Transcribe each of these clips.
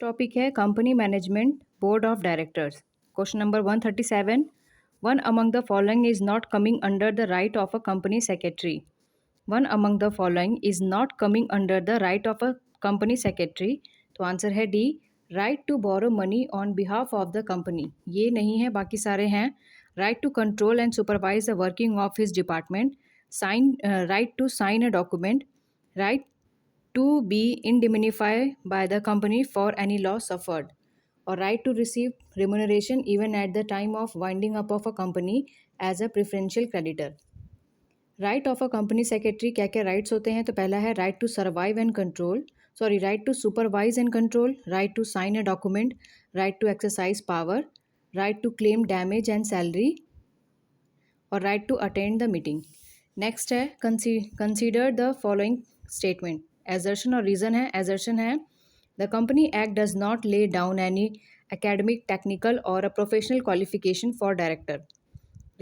Topic है company management board of directors. Question number 137, one among the following is not coming under the right of a company secretary. One among the following is not coming under the right of a company secretary. तो answer है D, right to borrow money on behalf of the company. ये नहीं है, बाकी सारे हैं। Right to control and supervise the working of his department, sign right to sign a document, right to be indemnified by the company for any loss suffered, or right to receive remuneration even at the time of winding up of a company as a preferential creditor. Right of a company secretary क्या क्या rights होते हैं? तो पहला है right to survive and control, sorry right to supervise and control, right to sign a document, right to exercise power, right to claim damage and salary, और right to attend the meeting. Next है consider the following statement. Assertion और reason है। Assertion है the company act does not lay down any academic, technical और a professional qualification for director.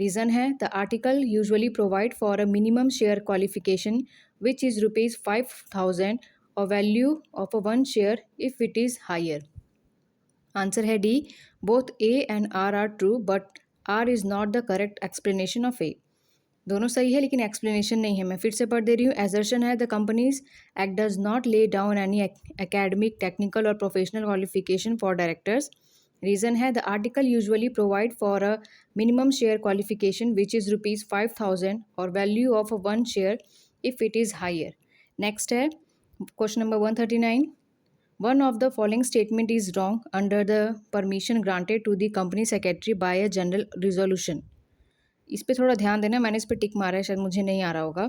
Reason है the article usually provide for a minimum share qualification which is ₹5,000 और value of a one share if it is higher. Answer है D, both A and R true but R is not the correct explanation of A. दोनों सही है लेकिन explanation नहीं है। मैं फिर से पढ़ दे रही हूँ। एजर्शन है the companies act does not lay down any academic, technical और professional qualification for directors. Reason है the article usually provide for a minimum share qualification which is ₹5,000 और value of a one share if it is higher. Next है question number 139, one of the following statement is wrong under the permission granted to the company secretary by a general resolution. इस पर थोड़ा ध्यान देना, मैंने इस पर टिक मारा है, शायद मुझे नहीं आ रहा होगा।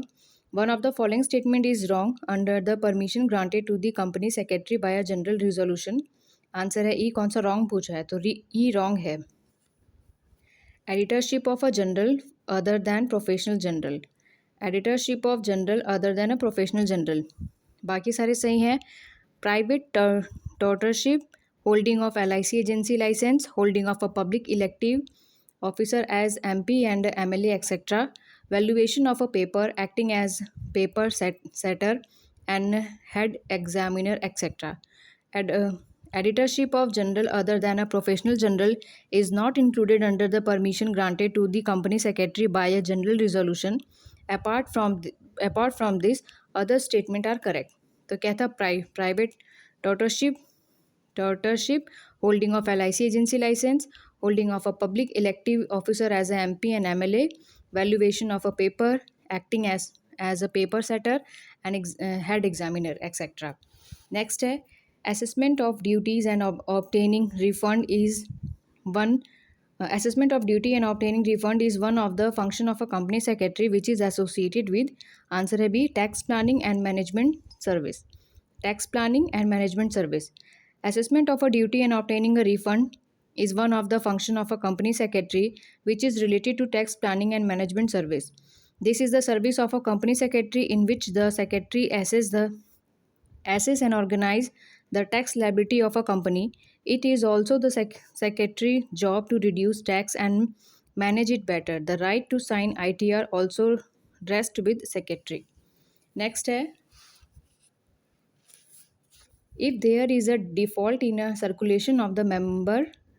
One of the following statement is wrong under the permission granted to the company secretary by a general resolution. Answer है ई। कौन सा रॉन्ग पूछा है? तो ई रॉन्ग है। Editorship of a journal other than professional journal. Editorship of journal other than a professional journal. बाकी सारे सही हैं। Private tutorship, holding of LIC agency licence, holding of a public elective officer as MP and MLA, etc. Valuation of a paper, acting as paper setter and head examiner, etc. Editorship of general other than a professional general is not included under the permission granted to the company secretary by a general resolution. Apart from this, other statement are correct. तो क्या था? Private tutorship, holding of LIC agency license, holding of a public elective officer as a MP and MLA, valuation of a paper, acting as a paper setter and head examiner, etc. Next है assessment of duties and obtaining refund is one. Assessment of duty and obtaining refund is one of the function of a company secretary which is associated with, answer है B, tax planning and management service. Tax planning and management service. Assessment of a duty and obtaining a refund is one of the function of a company secretary which is related to tax planning and management service. This is the service of a company secretary in which the secretary assess and organize the tax liability of a company. It is also the secretary job to reduce tax and manage it better. The right to sign ITR also rests with secretary. Next है, if there is a default in a circulation of the member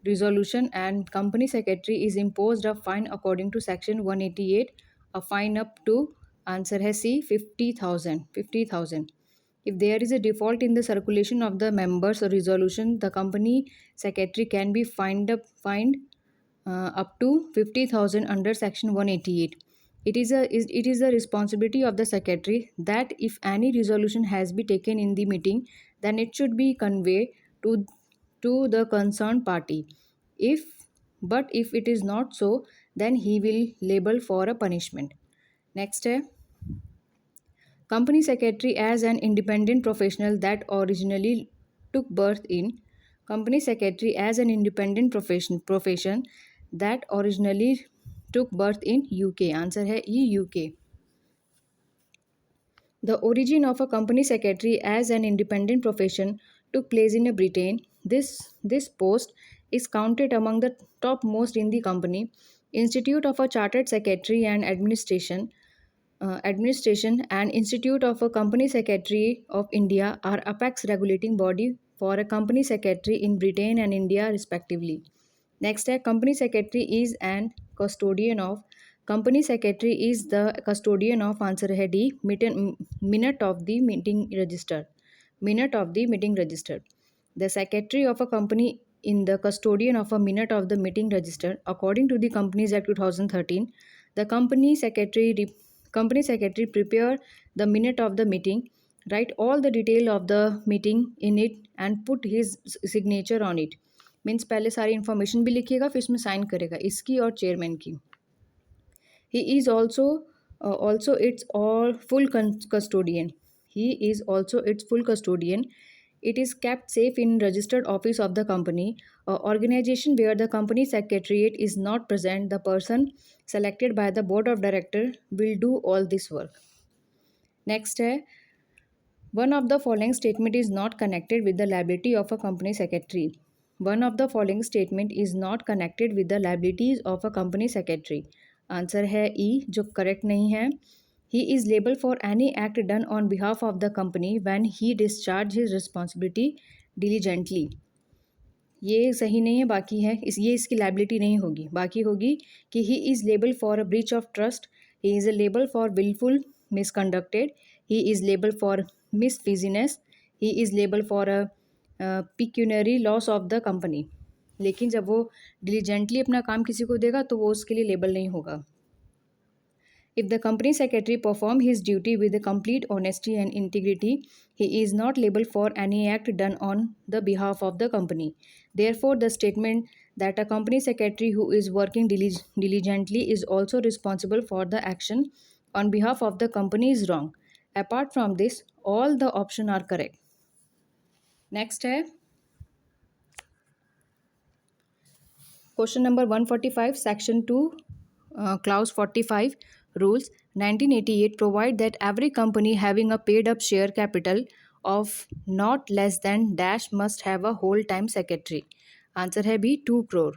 resolution and company secretary is imposed a fine according to section 188, a fine up to, answer है C, 50,000. 50,000. If there is a default in the circulation of the members resolution, the company secretary can be fined up to 50,000 under section 188. It is the responsibility of the secretary that if any resolution has been taken in the meeting, then it should be conveyed to the concerned party. If it is not so, then he will liable for a punishment. Next है, company secretary as an independent professional that originally took birth in. Company secretary as an independent profession that originally took birth in UK. Answer है E, UK. The origin of a company secretary as an independent profession took place in Britain. This post is counted among the topmost in the company. Institute of a Chartered Secretary and Administration and Institute of a Company Secretary of India are apex regulating body for a company secretary in Britain and India, respectively. Next है company secretary is an custodian of. Company secretary is the custodian of. Answer है D. Minute of the meeting register. Minute of the meeting register. The secretary of a company in the custodian of a minute of the meeting register. According to the Companies Act 2013, the company secretary prepare the minute of the meeting, write all the detail of the meeting in it and put his signature on it. Means पहले सारी information भी लिखिएगा फिर इसमें sign करेगा इसकी और chairman की. He is also its all full custodian. He is also its full custodian. It is kept safe in registered office of the company. Organization where the company secretariat is not present, the person selected by the board of director will do all this work. Next है one of the following statement is not connected with the liability of a company secretary. One of the following statement is not connected with the liabilities of a company secretary. Answer है ई जो correct नहीं है. He is liable for any act done on behalf of the company when he discharge his responsibility diligently. ये सही नहीं है बाकी है ये इसकी लाइबिलिटी नहीं होगी. बाकी होगी कि he is liable for a breach of trust. He is liable for wilful misconducted. He is liable for misfeasance. He is liable for a pecuniary loss of the company. लेकिन जब वो डिलीजेंटली अपना काम किसी को देगा तो वो उसके लिए लेबल नहीं होगा. If the company secretary perform his duty with complete honesty and integrity, he is not liable for any act done on the behalf of the company. Therefore, the statement that a company secretary who is working diligently is also responsible for the action on behalf of the company is wrong. Apart from this, all the options are correct. Next है question number 145, section 2, clause 45 rules 1988 provide that every company having a paid up share capital of not less than dash must have a whole time secretary. Answer है B 2 crore.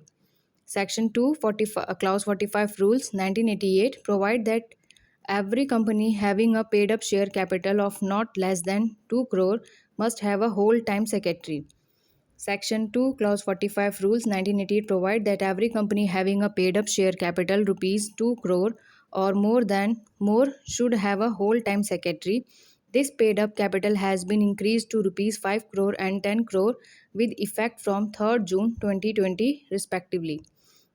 Section 2 45 clause 45 rules 1988 provide that every company having a paid up share capital of not less than 2 crore must have a whole time secretary. Section 2, Clause 45 Rules 1988 provide that every company having a paid up share capital rupees 2 crore or more should have a whole time secretary. This paid up capital has been increased to rupees 5 crore and 10 crore with effect from 3rd June 2020 respectively.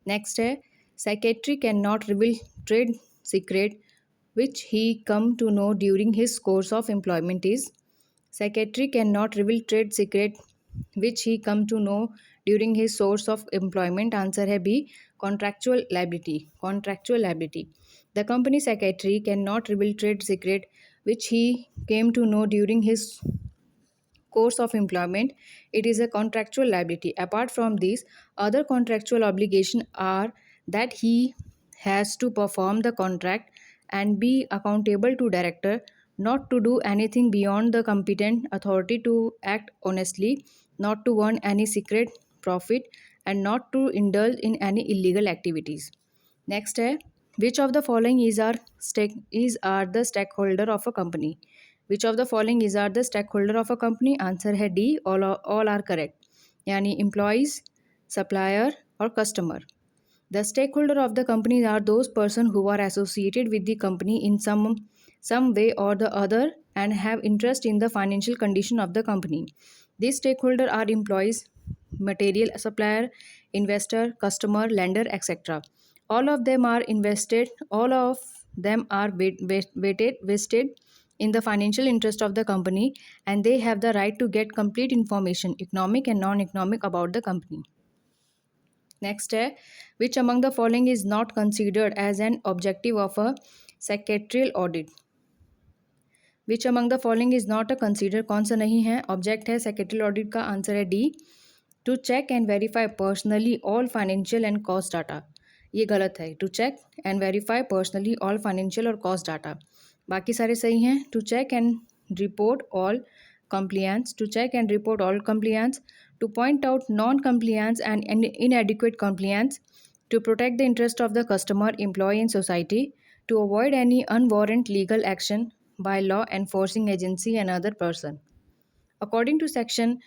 Next है secretary cannot reveal trade secret which he come to know during his course of employment is. Secretary cannot reveal trade secret which he come to know during his source of employment. Answer है B contractual liability. Contractual liability. The company secretary cannot reveal trade secret which he came to know during his course of employment. It is a contractual liability. Apart from these, other contractual obligations are that he has to perform the contract and be accountable to director, not to do anything beyond the competent authority, to act honestly, not to earn any secret profit, and not to indulge in any illegal activities. Next है which of the following are the stakeholder of a company. Which of the following is are the stakeholder of a company. Answer है D all are correct. यानी employees, supplier और customer. The stakeholder of the company are those persons who are associated with the company in some way or the other and have interest in the financial condition of the company. These stakeholders are employees, material supplier, investor, customer, lender, etc. All of them are vested in the financial interest of the company, and they have the right to get complete information, economic and non-economic, about the company. Next है which among the following is not considered as an objective of a secretarial audit. Which among the following is not a consider कौन सा नहीं है object है secretarial audit का. Answer है D to check and verify personally all financial and cost data. ये गलत है. To check and verify personally all financial और कॉस्ट डाटा. बाकी सारे सही हैं. To check and report all compliance, to check and report all compliance, to point out non-compliance and inadequate compliance, to protect the interest of the customer, employee, and society, to avoid any unwarranted legal action by law enforcing agency and other person. According to section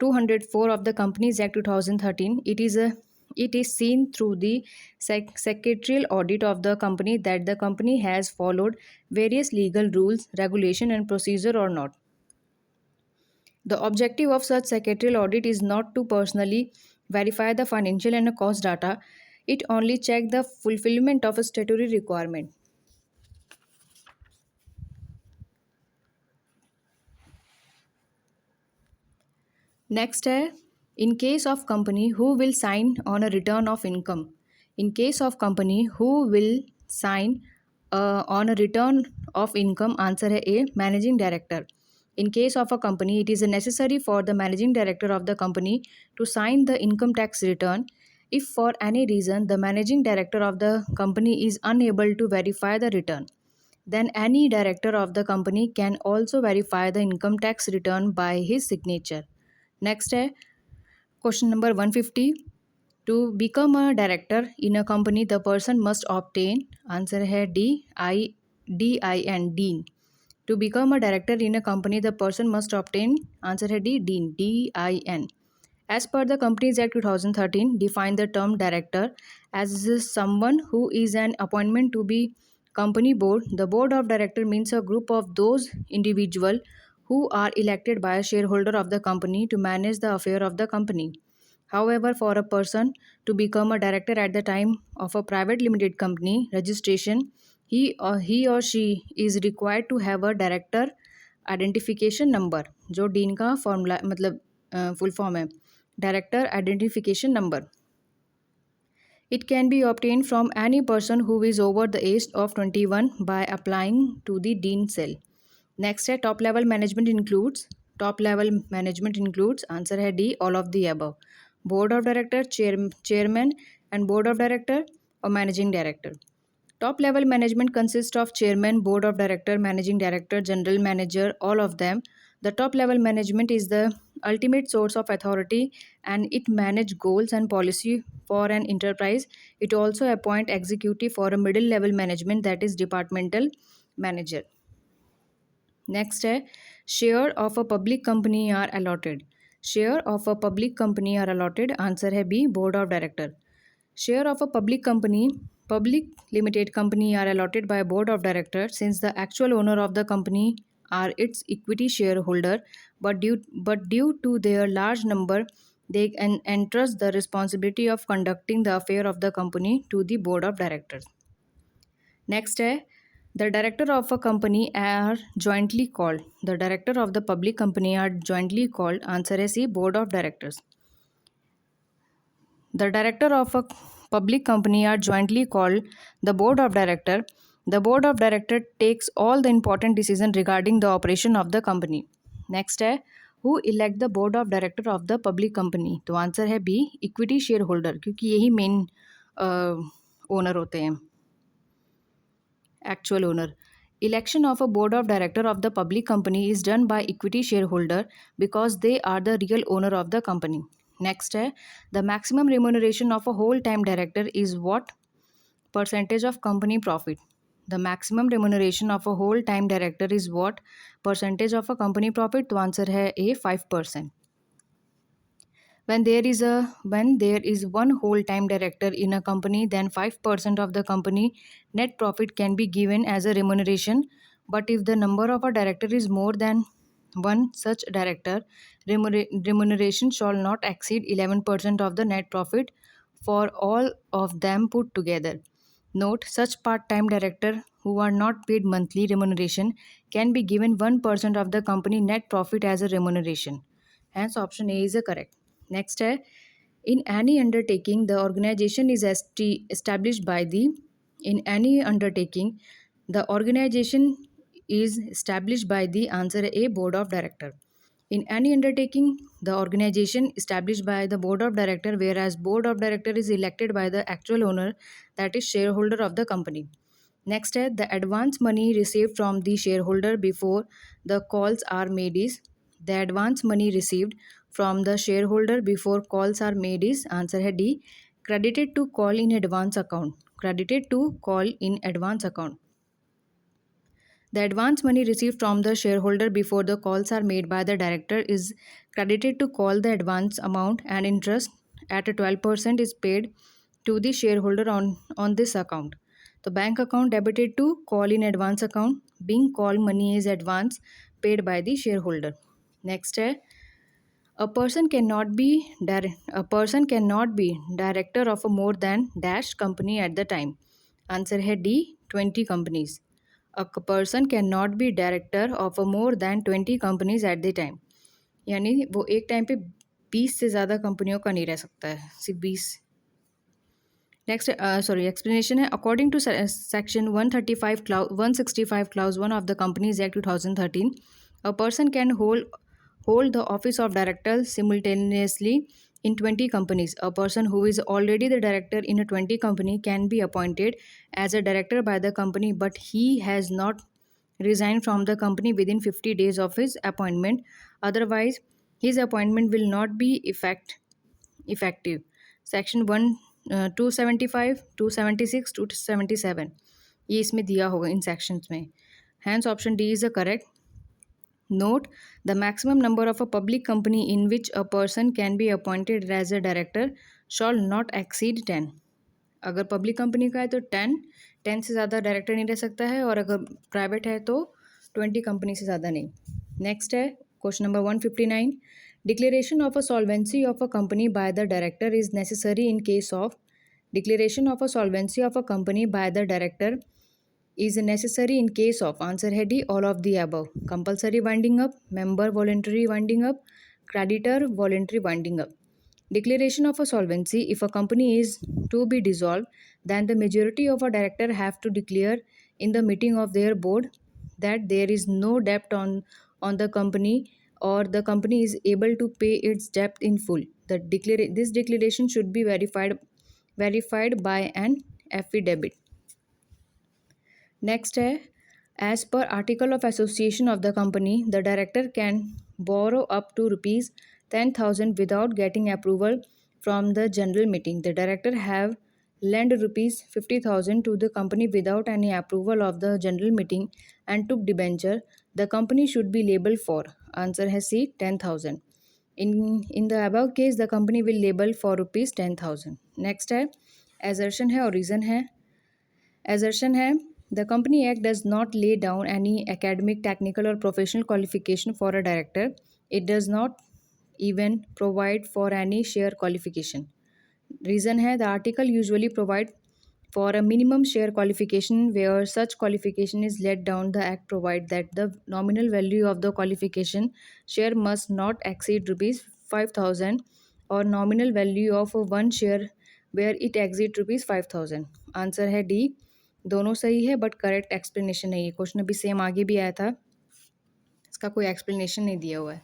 204 of the Companies Act 2013, it is seen through the secretarial audit of the company that the company has followed various legal rules, regulation, and procedure or not. The objective of such secretarial audit is not to personally verify the financial and cost data. It only checks the fulfillment of a statutory requirement. Next है, in case of company who will sign on a return of income. In case of company who will sign on a return of income, answer है A, managing director. In case of a company, it is necessary for the managing director of the company to sign the income tax return. If for any reason the managing director of the company is unable to verify the return, then any director of the company can also verify the income tax return by his signature. Next है question number 150. To become a director in a company the person must obtain, answer है D DIN. To become a director in a company the person must obtain, answer है DIN. As per the Companies Act 2013, define the term director as someone who is an appointment to be company board. The board of director means a group of those individual who are elected by a shareholder of the company to manage the affair of the company. However, for a person to become a director at the time of a private limited company registration, he or she is required to have a director identification number, जो dean का formula मतलब full form है, director identification number. It can be obtained from any person who is over the age of 21 by applying to the Dean cell. Next है top level management includes. Top level management includes, answer है D, all of the above. Board of director, chairman and board of director or managing director. Top level management consists of chairman, board of director, managing director, general manager, all of them. The top level management is the ultimate source of authority and it manage goals and policy for an enterprise. It also appoint executive for a middle level management, that is departmental manager. Next है share of a public company are allotted. Share of a public company are allotted, answer है B, board of director. Share of a public limited company are allotted by board of directors since the actual owner of the company are its equity shareholder, but due to their large number, they can entrust the responsibility of conducting the affair of the company to the board of directors. Next है the director of a company are jointly called. The director of the public company are jointly called, answer है C, board of directors. The director of a public company are jointly called the board of director. The board of director takes all the important decisions regarding the operation of the company. Next है who elect the board of director of the public company. तो answer है B, equity share holder, क्योंकि यही main owner होते हैं, actual owner. Election of a board of director of the public company is done by equity shareholder because they are the real owner of the company. Next है the maximum remuneration of a whole time director is what percentage of company profit. The maximum remuneration of a whole time director is what percentage of a company profit. तो answer है A, 5%. When there is one whole time director in a company, then 5% of the company net profit can be given as a remuneration. But if the number of a director is more than one such director, remuneration shall not exceed 11% of the net profit for all of them put together. Note, such part-time director who are not paid monthly remuneration can be given 1% of the company net profit as a remuneration. Hence option A is a correct. Next है in any undertaking the organization is established by the. In any undertaking the organization is established by the, answer A, board of director. In any undertaking the organization established by the board of director, whereas board of director is elected by the actual owner, that is shareholder of the company. Next है the advance money received from the shareholder before the calls are made is. The advance money received from the shareholder before calls are made is, answer है D, credited to call in advance account. Credited to call in advance account. The advance money received from the shareholder before the calls are made by the director is credited to call the advance amount, and interest at a 12% is paid to the shareholder on this account. The bank account debited to call in advance account, being call money is advance paid by the shareholder. Next है a person cannot be director of a more than dash company at the time. Answer है D 20 companies. A person can not be director of a more than 20 companies at the time. यानी वो एक time पे 20 से ज़्यादा कंपनियों का नहीं रह सकता है, सिर्फ 20. नेक्स्ट एक्सप्लेनेशन है. According to section 165 clause 1 of the companies act 2013, a person can hold the office of director simultaneously in 20 companies. A person who is already the director in a 20 company can be appointed as a director by the company, but he has not resigned from the company within 50 days of his appointment. Otherwise, his appointment will not be effective. Section 1 275 276 277 ये इसमें दिया होगा इन sections में. Hence option D is the correct. Note, the maximum number of a public company in which a person can be appointed as a director shall not exceed 10. अगर public company का है तो 10 से ज़्यादा डायरेक्टर नहीं रह सकता है, और अगर प्राइवेट है तो 20 कंपनी से ज़्यादा नहीं. नेक्स्ट है question number 159. Declaration of a solvency of a company by the director is necessary in case of. Declaration of a solvency of a company by the director is necessary in case of. Answer है D, all of the above. Compulsory winding up, member voluntary winding up, creditor voluntary winding up. Declaration of a solvency. If a company is to be dissolved, then the majority of a director have to declare in the meeting of their board that there is no debt on the company, or the company is able to pay its debt in full. This declaration should be verified by an affidavit. Next है. As per article of association of the company, the director can borrow up to ₹10,000 without getting approval from the general meeting. The director have lent ₹50,000 to the company without any approval of the general meeting and took debenture. The company should be labeled for. Answer है C, 10,000. In the above case, the company will label for ₹10,000. Next है assertion है और reason है. Assertion है, the Company Act does not lay down any academic, technical, or professional qualification for a director. It does not even provide for any share qualification. Reason है, the article usually provide for a minimum share qualification where such qualification is laid down. The Act provide that the nominal value of the qualification share must not exceed ₹5,000 or nominal value of one share where it exceeds ₹5,000. Answer है D. दोनों सही है but correct explanation नहीं है. Question अभी same आगे भी आया था, इसका कोई एक्सप्लेनेशन नहीं दिया हुआ है.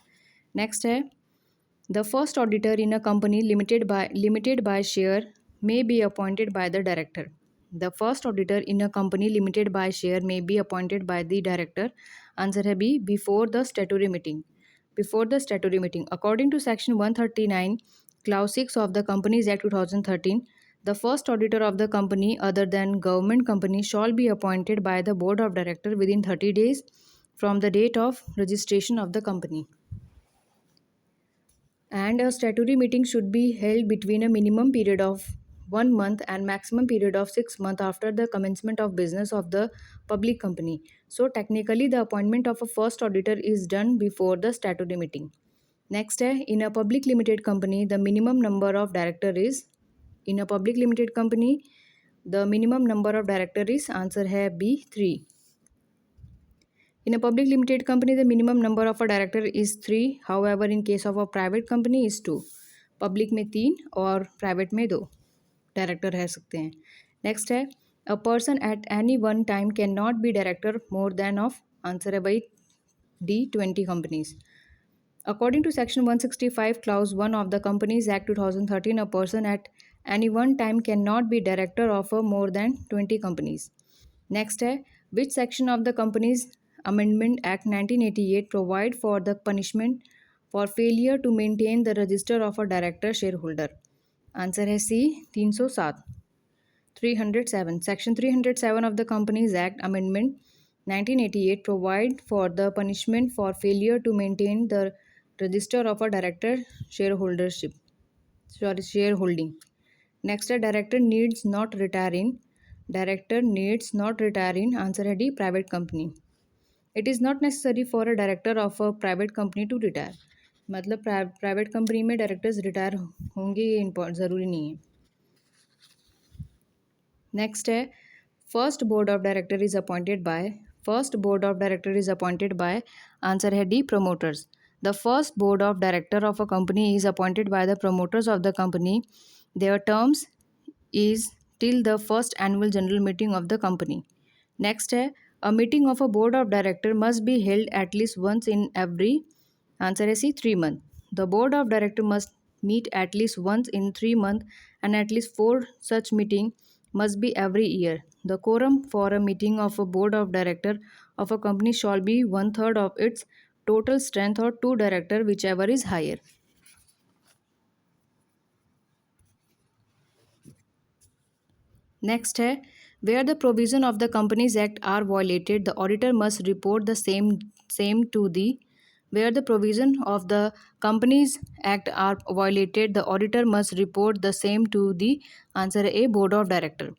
नेक्स्ट है. The first auditor in a company limited by share may be appointed by the director. The first auditor in a company limited by share may be appointed by the director. Answer है B, before the statutory meeting. Before the statutory meeting. According to section 139 clause 6 of the companies act 2013, the first auditor of the company other than government company shall be appointed by the board of directors within 30 days from the date of registration of the company. And a statutory meeting should be held between a minimum period of 1 month and maximum period of 6 months after the commencement of business of the public company. So technically the appointment of a first auditor is done before the statutory meeting. Next है, in a public limited company the minimum number of director is. In a public limited company, the minimum number of directors is. Answer है B, 3. In a public limited company, the minimum number of a director is 3. However, in case of a private company is 2. Public में 3 और private में 2 director रह सकते हैं. Next है, a person at any one time cannot be director more than of. Answer है भाई D, 20 companies. According to section 165 clause 1 of the Companies Act 2013, a person at any one time cannot be director of more than 20 companies. Next है, which section of the Companies Amendment Act 1988 provide for the punishment for failure to maintain the register of a director shareholder. Answer है C, 307. 307. Section 307 of the Companies Act Amendment 1988 provide for the punishment for failure to maintain the register of a director shareholdership shareholding. Next, a director needs not retire in. Director needs not retire in. Answer है D. Private company. It is not necessary for a director of a private company to retire. मतलब private company में directors retire होंगे ये ज़रूरी नहीं है. Next है first board of director is appointed by. Answer है D. Promoters. The first board of director of a company is appointed by the promoters of the company. Their terms is till the first annual general meeting of the company. Next है a meeting of a board of director must be held at least once in every. Answer है C. 3 month. The board of director must meet at least once in 3 months and at least 4 such meeting must be every year. The quorum for a meeting of a board of director of a company shall be one third of its total strength or two director whichever is higher. Next है where the provision of the Companies Act are violated, the auditor must report the same to the. Where the provision of the Companies Act are violated, the auditor must report the same to the. Answer A. Board of Director.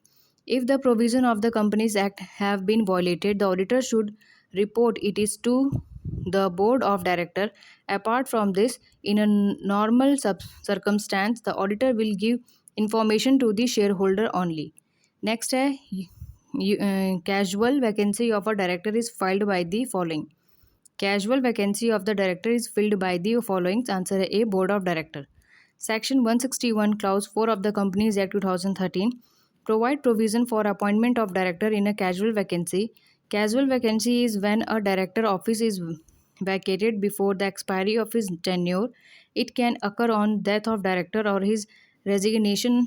If the provision of the Companies Act have been violated, the auditor should report it is to the Board of Director. Apart from this, in a normal circumstance, the auditor will give information to the shareholder only. Next है casual vacancy of a director is filled by the following. Casual vacancy of the director is filled by the following. Answer A. Board of Director. Section 161 Clause 4 of the Companies Act 2013 provide provision for appointment of director in a casual vacancy. Casual vacancy is when a director office is vacated before the expiry of his tenure. It can occur on death of director or his resignation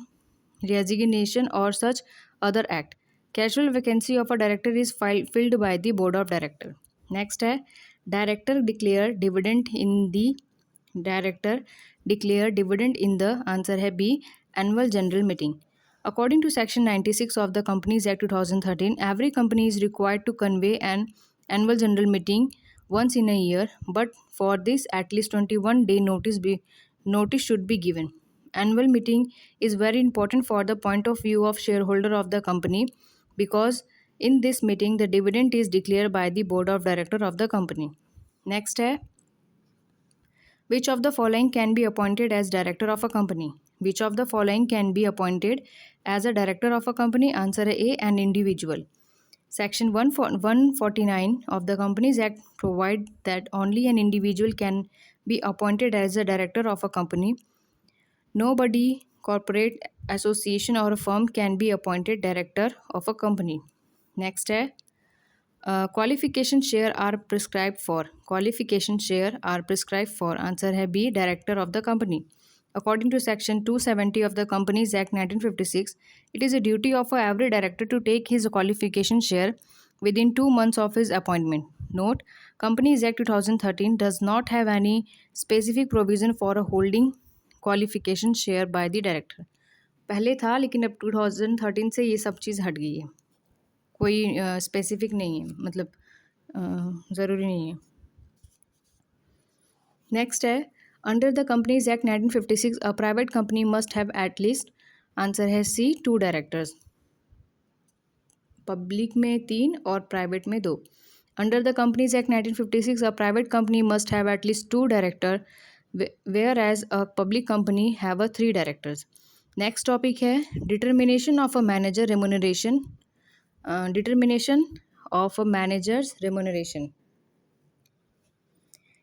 or such other act. Casual vacancy of a director is filled by the board of director. Next है director declare dividend in the. Director declare dividend in the. Answer है B. Annual general meeting. According to section 96 of the Companies Act 2013, every company is required to convey an annual general meeting once in a year, but for this at least 21-day notice should be given. Annual meeting is very important for the point of view of shareholder of the company because in this meeting the dividend is declared by the board of director of the company. Next है which of the following can be appointed as director of a company? Which of the following can be appointed as a director of a company? Answer A. An individual. Section 149 of the Companies Act provide that only an individual can be appointed as a director of a company. Nobody, corporate, association or a firm can be appointed director of a company. Next है qualification share are prescribed for. Qualification share are prescribed for. Answer है B. Director of the company. According to section 270 of the Companies Act 1956, it is a duty of every director to take his qualification share within 2 months of his appointment. Note, Companies Act 2013 does not have any specific provision for a holding qualification share bye the director. पहले था लेकिन अब 2013 से ये सब चीज़ हट गई है. कोई स्पेसिफिक नहीं है, मतलब ज़रूरी नहीं है. नेक्स्ट है under the companies act 1956 a private company must have at least. Answer है सी. 2 डायरेक्टर्स. पब्लिक में 3 और प्राइवेट में 2. Under the companies act 1956 a private company must have at least 2 director whereas a public company have a 3 directors. Next topic है determination of a manager remuneration. Determination of a manager's remuneration.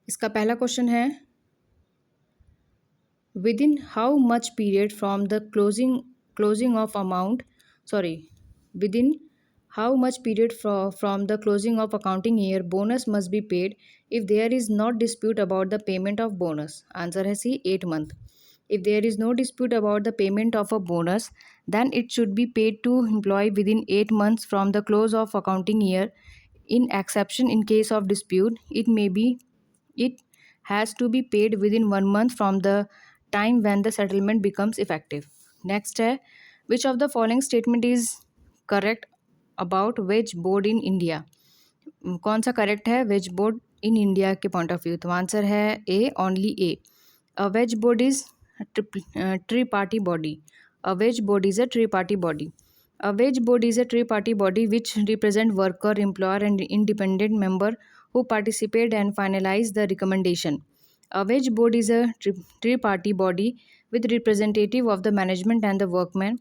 इसका पहला question है within how much period from the closing of amount within how much period from the closing of accounting year bonus must be paid if there is not dispute about the payment of bonus. Answer है C. 8 month. If there is no dispute about the payment of a bonus, then it should be paid to employee within 8 months from the close of accounting year. In exception, in case of dispute, it has to be paid within 1 month from the time when the settlement becomes effective. Next है which of the following statement is correct about wage board in India? कौन सा correct है wage board in India के point of view? तो answer है A, only A. A wage board is tripartite body. A wage board is a tripartite body. A wage board is a tri-party body which represent worker, employer, and independent member who participate and finalize the recommendation. A wage board is a tri-party body with representative of the management and the workmen,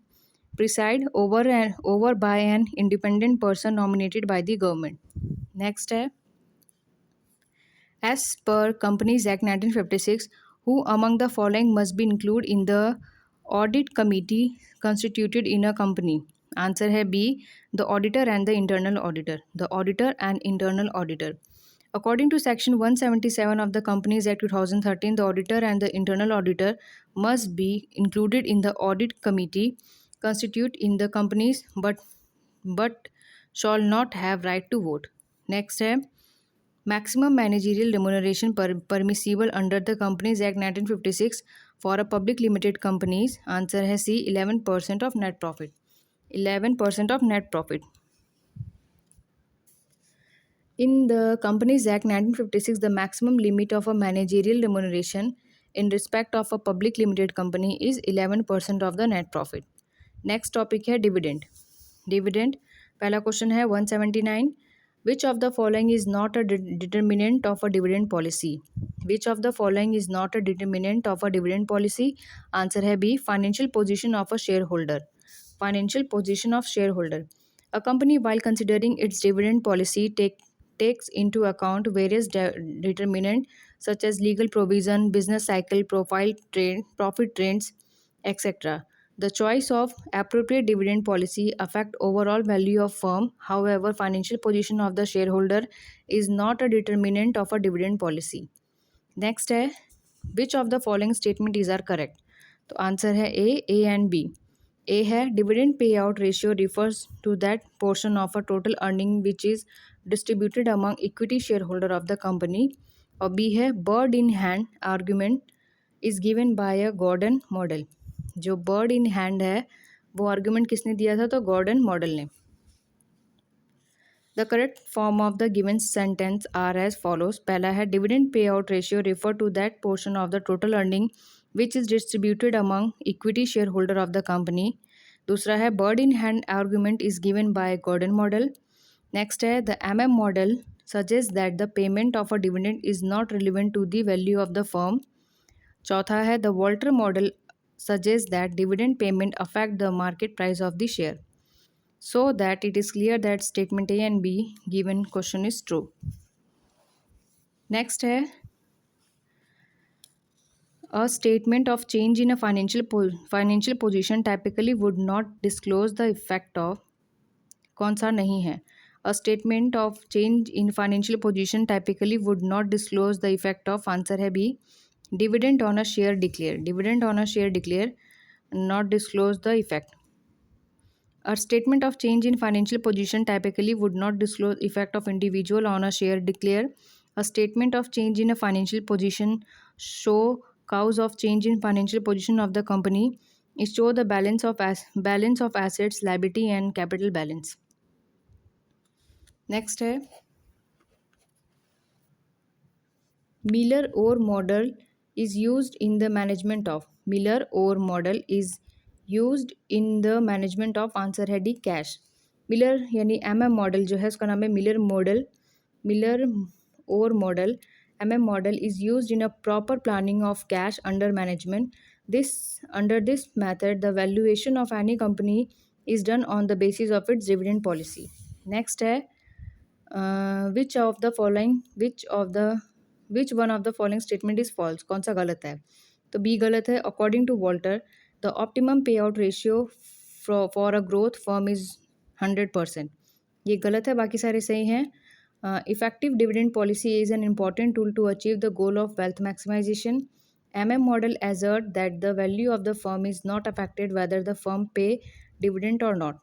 preside over by an independent person nominated by the government. Next है, as per Companies Act 1956, who among the following must be included in the audit committee constituted in a company? Answer है B, the auditor and the internal auditor. The auditor and internal auditor. According to Section 177 of the Companies Act 2013, the auditor and the internal auditor must be included in the audit committee constituted in the companies but shall not have right to vote. Next है, maximum managerial remuneration permissible under the Companies Act 1956 for a public limited companies. Answer है C, 11% of net profit. 11% of net profit. In the Companies Act 1956, the maximum limit of a managerial remuneration in respect of a public limited company is 11% of the net profit. Next topic है dividend. Dividend, पहला question है 179. Which of the following is not a determinant of a dividend policy? Which of the following is not a determinant of a dividend policy? Answer है B, financial position of a shareholder. Financial position of shareholder. A company, while considering its dividend policy, takes into account various determinants such as legal provision, business cycle, profit trends, etc. The choice of appropriate dividend policy affect overall value of firm. However, financial position of the shareholder is not a determinant of a dividend policy. Next है, which of the following statement is are correct? तो answer है A and B. A है dividend pay out ratio refers to that portion of a total earning which is distributed among equity share holder of the company. और B है bird in hand argument is given by a Gordon model. जो bird in hand है वो argument किसने दिया था? तो Gordon model ने। The correct form of the given sentence are as follows. पहला है dividend payout ratio refer to that portion of the total earning which is distributed among equity shareholder of the company. दूसरा है bird in hand argument is given by Gordon model. Next है the MM model suggests that the payment of a dividend is not relevant to the value of the firm. चौथा है the Walter model suggests that dividend payment affect the market price of the share. So that it is clear that statement A and B given question is true. Next है a statement of change in a financial position typically would not disclose the effect of कौन सा नहीं है? A statement of change in financial position typically would not disclose the effect of answer है B, dividend on a share declare. Dividend on a share declare not disclose the effect. A statement of change in financial position typically would not disclose effect of individual on a share declare. A statement of change in a financial position show cause of change in financial position of the company. It show the balance of assets, liability and capital balance. Next है Miller-Orr model is used in the management of. Miller-Orr model is used in the management of answer है D cash. Miller यानी M model जो है उसका नाम है Miller model. Miller Orr model MM model is used in a proper planning of cash under management. Under this method, the valuation of any company is done on the basis of its dividend policy. Next है which one of the following statement is false? कौन सा गलत है? तो B गलत है. According to Walter, the optimum payout ratio for a growth firm is 100%. ये गलत है, बाकी सारे सही हैं. Effective dividend policy is an important tool to achieve the goal of wealth maximization. MM model assert that the value of the firm is not affected whether the firm pay dividend or not.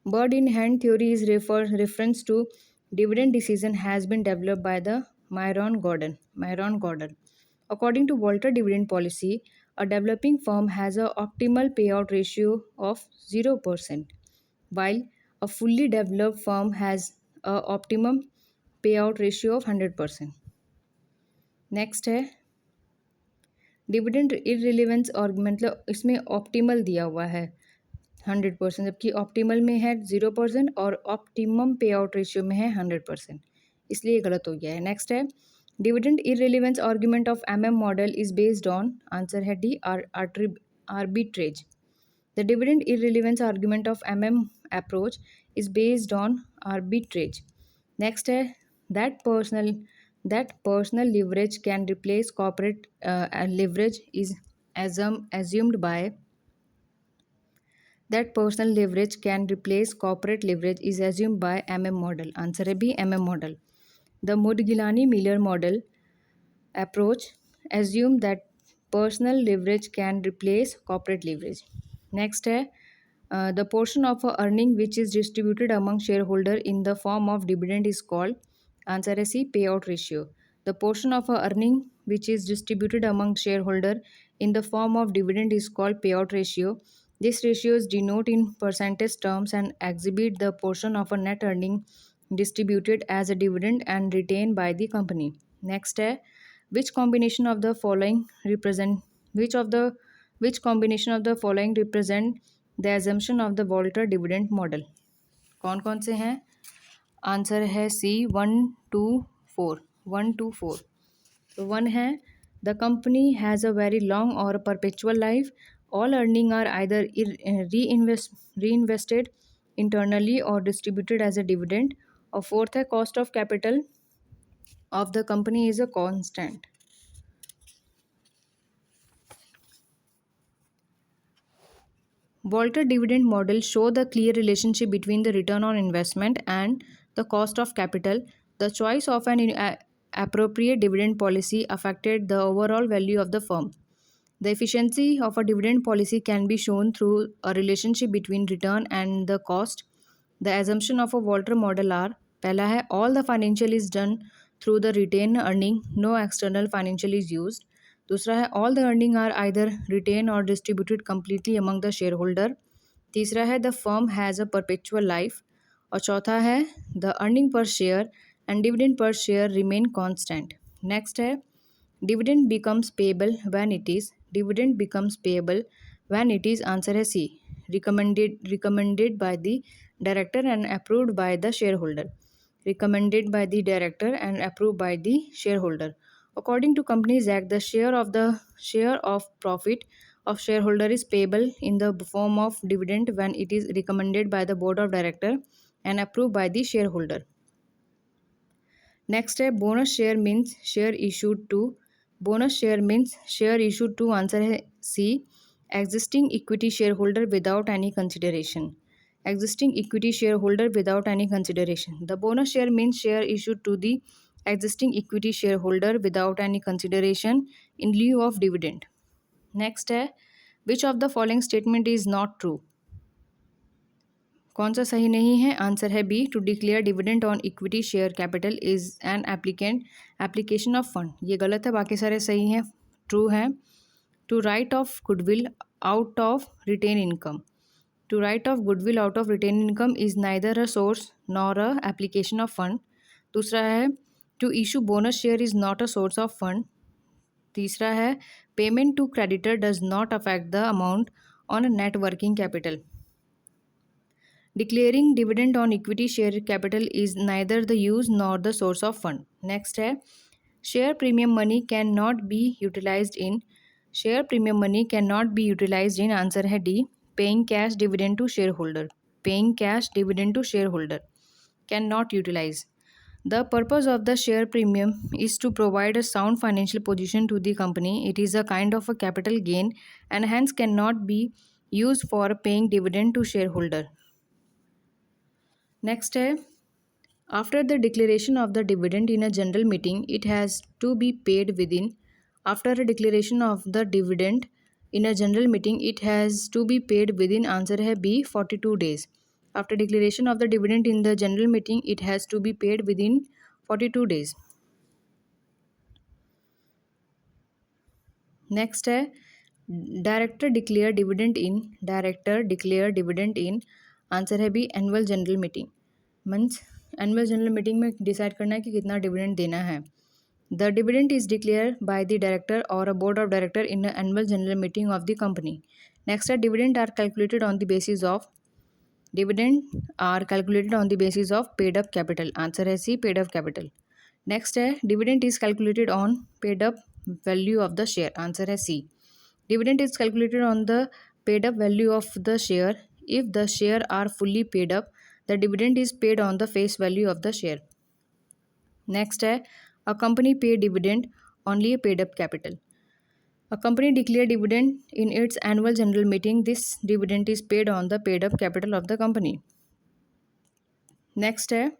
Bird in hand theory is reference to dividend decision has been developed by the Myron Gordon. According to Walter dividend policy, a developing firm has a optimal payout ratio of 0%, while a fully developed firm has optimum पे out ratio of 100%। Next है dividend इररिलेवेंस और मतलब इसमें optimal दिया हुआ है 100%, जबकि optimal में है 0% और ऑप्टिमम पे आउट रेशियो में है 100%, इसलिए ये गलत हो गया है। नेक्स्ट है dividend irrelevance argument of MM model is based on, answer है D, arbitrage. The dividend irrelevance argument of MM approach is based on arbitrage. Next है that personal that personal leverage can replace corporate leverage is assumed by that personal leverage can replace corporate leverage is assumed by mm model, answer है b mm model। the Mudgilani Miller model approach assume that personal leverage can replace corporate leverage। next है the portion of a earning which is distributed among shareholder in the form of dividend is called, answer है C, payout ratio। the portion of a earning which is distributed among shareholder in the form of dividend is called payout ratio। this ratios denote in percentage terms and exhibit the portion of a net earning distributed as a dividend and retained by the company। next है which combination of the following represent which combination of the following represent the assumption of the Walter dividend model। कौन कौन से हैं, answer है सी 1 2 4, 1 2 4। तो 1 है the company has a very long or perpetual life, all earning are either reinvested internally or distributed as a dividend. और fourth है cost of capital of the company is a constant। Walter dividend model show the clear relationship between the return on investment and the cost of capital। The choice of an appropriate dividend policy affected the overall value of the firm। The efficiency of a dividend policy can be shown through a relationship between return and the cost। The assumption of a Walter model are, पहला है all the financial is done through the retained earning, no external financial is used। दूसरा है all the earning are either retained or distributed completely among the shareholder। तीसरा है the firm has a perpetual life। और चौथा है the earning per share and dividend per share remain constant। Next है dividend becomes payable when it is, dividend becomes payable when it is, answer है C, recommended by the director and approved by the shareholder। recommended by the director and approved by the shareholder। According to Companies Act, the share of profit of shareholder is payable in the form of dividend when it is recommended by the board of director and approved by the shareholder। Next है bonus share means share issued to, bonus share means share issued to, answer है C, existing equity share holder without any consideration. existing equity shareholder without any consideration। The bonus share means share issued to the existing equity shareholder without any consideration in lieu of dividend। Next है which of the following statement is not true, कौन सा सही नहीं है, answer है B, to declare dividend on equity share capital is an application of fund, ये गलत है, बाकी सारे सही हैं, ट्रू है। To write off goodwill out of retained income, to write off goodwill out of retained income is neither a source nor a application of fund। दूसरा है to issue bonus share is not a source of fund। तीसरा है payment to creditor does not affect the amount on a net working capital। declaring dividend on equity share capital is neither the use nor the source of fund। next है share premium money cannot be utilized in, share premium money cannot be utilized in, answer है D, paying cash dividend to shareholder, paying cash dividend to shareholder cannot utilize। The purpose of the share premium is to provide a sound financial position to the company। It is a kind of a capital gain and hence cannot be used for paying dividend to shareholder। Next है after the declaration of the dividend in a general meeting it has to be paid within, after a declaration of the dividend in a general meeting it has to be paid within, answer है B, 42 days। after declaration of the dividend in the general meeting it has to be paid within 42 days। next है director declare dividend in, director declare dividend in, answer है B, annual general meeting। Means annual general meeting में decide करना है कि कितना dividend देना है. The dividend is declared by the director or a board of director in an annual general meeting of the company. Next, dividend are calculated on the basis of paid up capital. Answer है C, paid up capital. Next है dividend is calculated on paid up value of the share. Answer है C. Dividend is calculated on the paid up value of the share. If the share are fully paid up, the dividend is paid on the face value of the share. Next है a company pay dividend only a paid up capital. A company declare dividend in its annual general meeting. This dividend is paid on the paid up capital of the company. Next है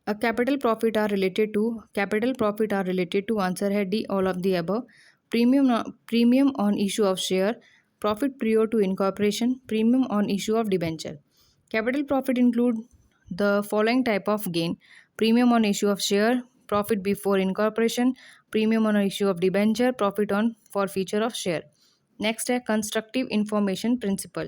a capital profit are related to answer है D, all of the above. Premium on issue of share, profit prior to incorporation, premium on issue of debenture. Capital profit include the following type of gain: premium on issue of share, profit before incorporation, premium on issue of debenture, profit on forfeiture of share. Next है constructive information principle.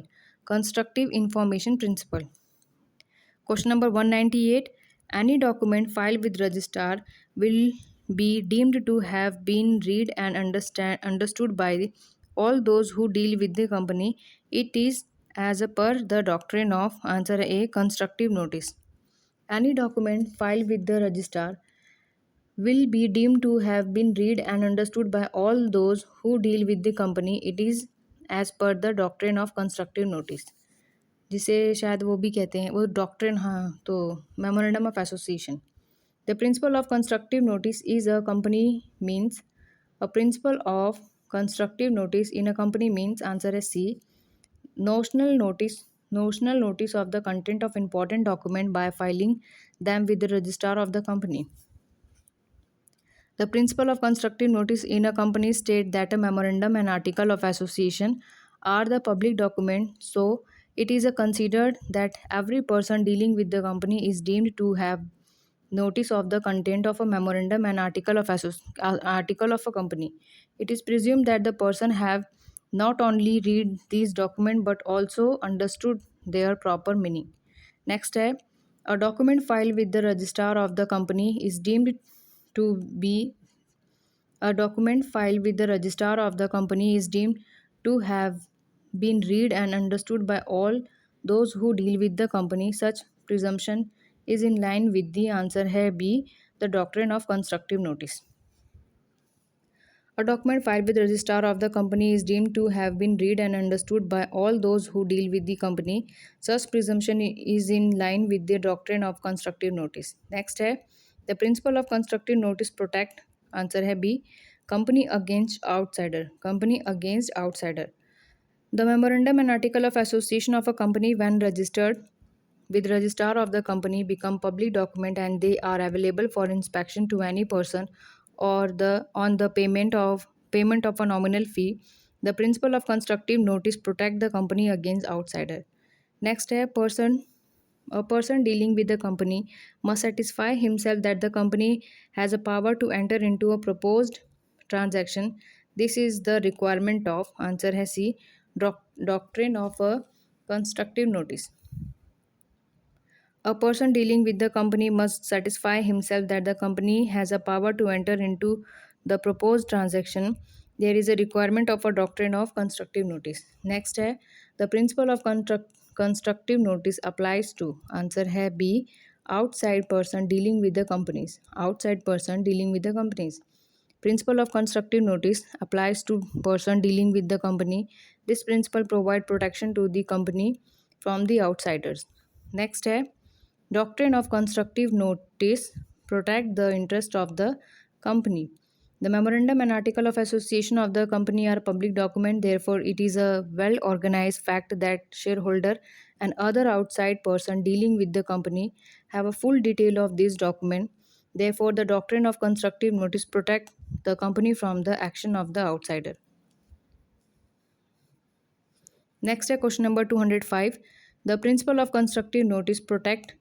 Question number 198. Any document filed with registrar will be deemed to have been read and understood by all those who deal with the company. It is as per the doctrine of answer A, constructive notice. Any document filed with the registrar will be deemed to have been read and understood by all those who deal with the company. It is as per the doctrine of constructive notice, जिसे शायद वो भी कहते हैं वो doctrine. हाँ, तो memorandum of association. The principle of constructive notice is a company means a principle of constructive notice in a company means answer है सी, notional notice of the content of important document by filing them with the registrar of the company. The principle of constructive notice in a company state that a memorandum and article of association are the public document, so it is considered that every person dealing with the company is deemed to have notice of the content of a memorandum and article of a company. It is presumed that the person have not only read these documents but also understood their proper meaning. Next है a document filed with the registrar of the company is deemed to be a document filed with the registrar of the company is deemed to have been read and understood by all those who deal with the company. Such presumption is in line with the answer है B, the doctrine of constructive notice. A document filed with the registrar of the company is deemed to have been read and understood by all those who deal with the company. Such presumption is in line with the doctrine of constructive notice. Next है the principle of constructive notice protect answer है B, company against outsider. The memorandum and article of association of a company when registered with registrar of the company become public document and they are available for inspection to any person or the on the payment of a nominal fee. The principle of constructive notice protect the company against outsider. Next है a person dealing with the company must satisfy himself that the company has a power to enter into a proposed transaction. This is the requirement of answer है C, doctrine of a constructive notice. A person dealing with the company must satisfy himself that the company has a power to enter into the proposed transaction. There is a requirement of a doctrine of constructive notice. Next है the principle of constructive notice applies to answer है B, outside person dealing with the companies. Principle of constructive notice applies to person dealing with the company. This principle provide protection to the company from the outsiders. Next है doctrine of constructive notice protect the interest of the company. The memorandum and article of association of the company are public document. Therefore, it is a well organized fact that shareholder and other outside person dealing with the company have a full detail of this document. Therefore, the doctrine of constructive notice protect the company from the action of the outsider. Next है question number 205. The principle of constructive notice protect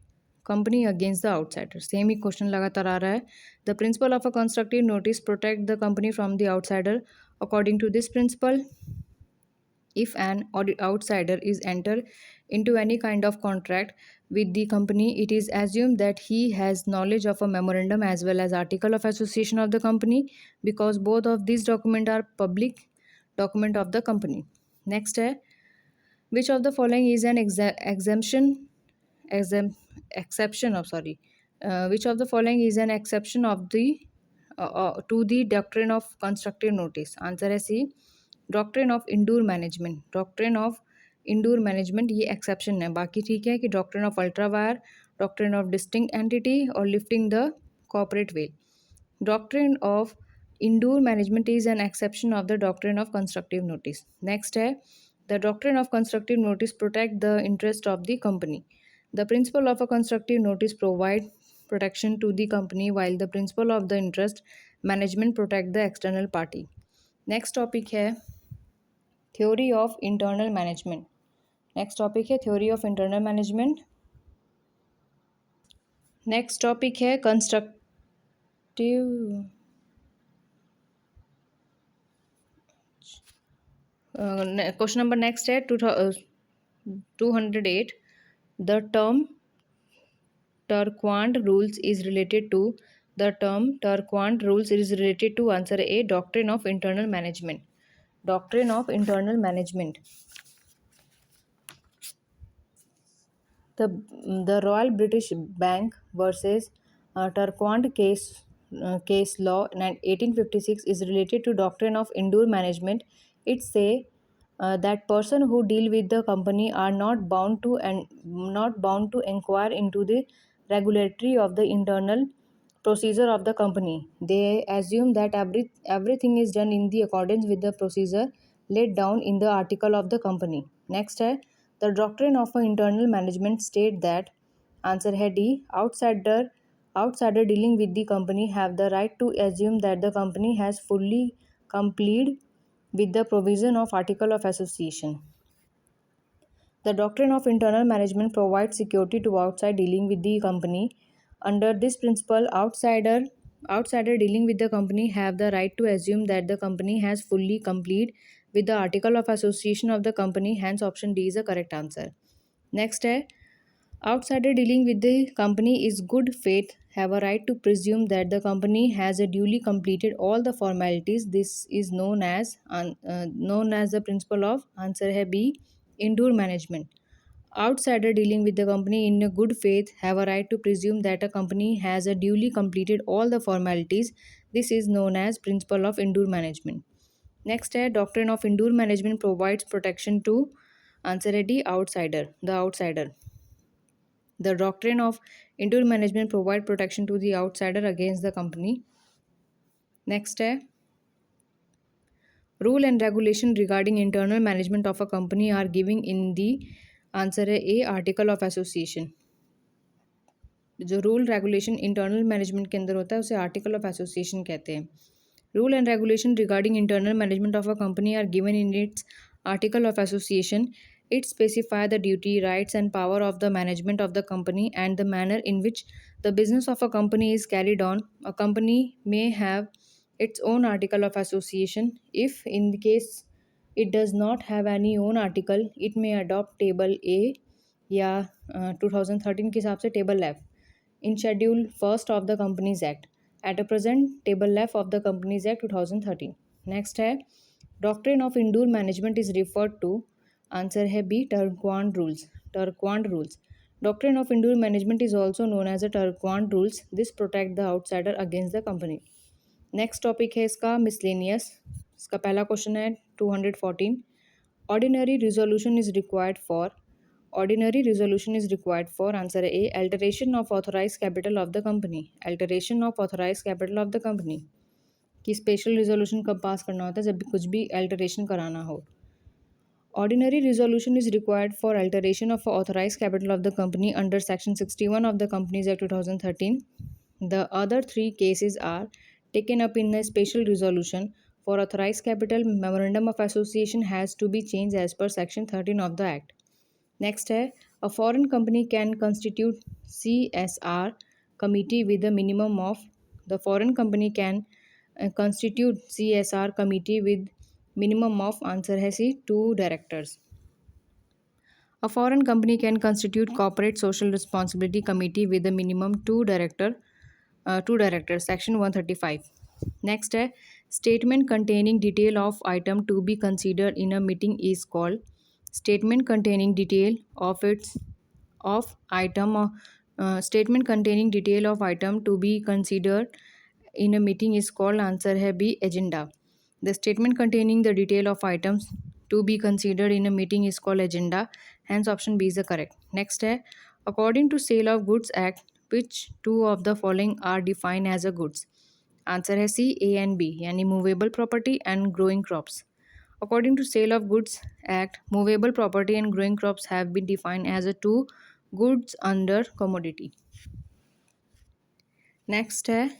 company against the outsider. Same he question लगातार आ रहा है. The principle of a constructive notice protect the company from the outsider. According to this principle, If an outsider is enter into any kind of contract with the company, it is assumed that he has knowledge of a memorandum as well as article of association of the company, because both of these documents are public document of the company. Next है, which of the following is an exemp, exception of sorry which of the following is an exception of the to the doctrine of constructive notice? Answer है C, doctrine of indoor management. Doctrine of indoor management ये exception है, बाकी ठीक है कि doctrine of ultra vires, doctrine of distinct entity और lifting the corporate veil. Doctrine of indoor management is an exception of the doctrine of constructive notice. Next है, the doctrine of constructive notice protect the interest of the company. The principle of a constructive notice provide protection to the company, while the principle of the interest management protect the external party. Next topic है theory of internal management. Next topic है theory of internal management. Next topic है constructive question number next है 208, the term Turquand rules is related to the term Turquand rules is related to answer A, doctrine of internal management. Doctrine of internal management. The Royal British Bank versus Turquand case law 1856 is related to doctrine of indoor management. It say that person who deal with the company are not bound to inquire into the regulatory of the internal procedure of the company. They assume that everything is done in the accordance with the procedure laid down in the article of the company. Next है, the doctrine of internal management state that answer है D, outsider dealing with the company have the right to assume that the company has fully complied with the provision of article of association. The doctrine of internal management provides security to outside dealing with the company. Under this principle, outsider dealing with the company have the right to assume that the company has fully complied with the article of association of the company. Hence, option D is the correct answer. Next है, outsider dealing with the company is good faith have a right to presume that the company has a duly completed all the formalities. This is known as the principle of answer है B, indoor management. Outsider dealing with the company in a good faith have a right to presume that a company has a duly completed all the formalities. This is known as principle of indoor management. Next है, doctrine of indoor management provides protection to answer है D, outsider, the outsider. The doctrine of indoor management provide protection to the outsider against the company. Next है, rule and regulation regarding internal management of a company are given in the answer है A, article of association. जो rule regulation internal management के अंदर होता है उसे article of association कहते हैं. Rule and regulation regarding internal management of a company are given in its article of association. It specify the duty, rights, and power of the management of the company and the manner in which the business of a company is carried on. A company may have its own article of association. If in the case it does not have any own article, it may adopt table A या 2013 के हिसाब से table F in Schedule First of the Companies Act. At a present, Table F of the Companies Act 2013. Next है, Doctrine of Indoor Management is referred to. Answer है B, Turquand Rules. Turquand Rules. Doctrine of Indoor Management is also known as the Turquand Rules. This protect the outsider against the company. Next topic है इसका miscellaneous. इसका पहला question है 214. Ordinary resolution is required for. Ordinary resolution is required for answer A, alteration of authorized capital of the company. Alteration of authorized capital of the company. कि special resolution कब पास करना होता है, जब भी कुछ भी अल्टरेशन कराना हो. Ordinary resolution is required for alteration of authorized capital of the company under section 61 of the Companies Act 2013. The other three cases are taken up in a special resolution. For authorized capital, memorandum of association has to be changed as per section 13 of the act. Next है, a foreign company can constitute CSR committee with a minimum of. The foreign company can constitute CSR committee with minimum of answer है सी 2 directors. A foreign company can constitute corporate social responsibility committee with a minimum two directors. Section 135. Next है statement containing detail of item to be considered in a meeting is called statement containing detail of its of item statement containing detail of item to be considered in a meeting is called answer है B agenda. The statement containing the detail of items to be considered in a meeting is called agenda. Hence option B is the correct. Next है according to Sale of Goods Act which two of the following are defined as a goods. Answer है C A and B यानी movable property and growing crops. According to Sale of Goods Act, movable property and growing crops have been defined as a two goods under commodity. Next है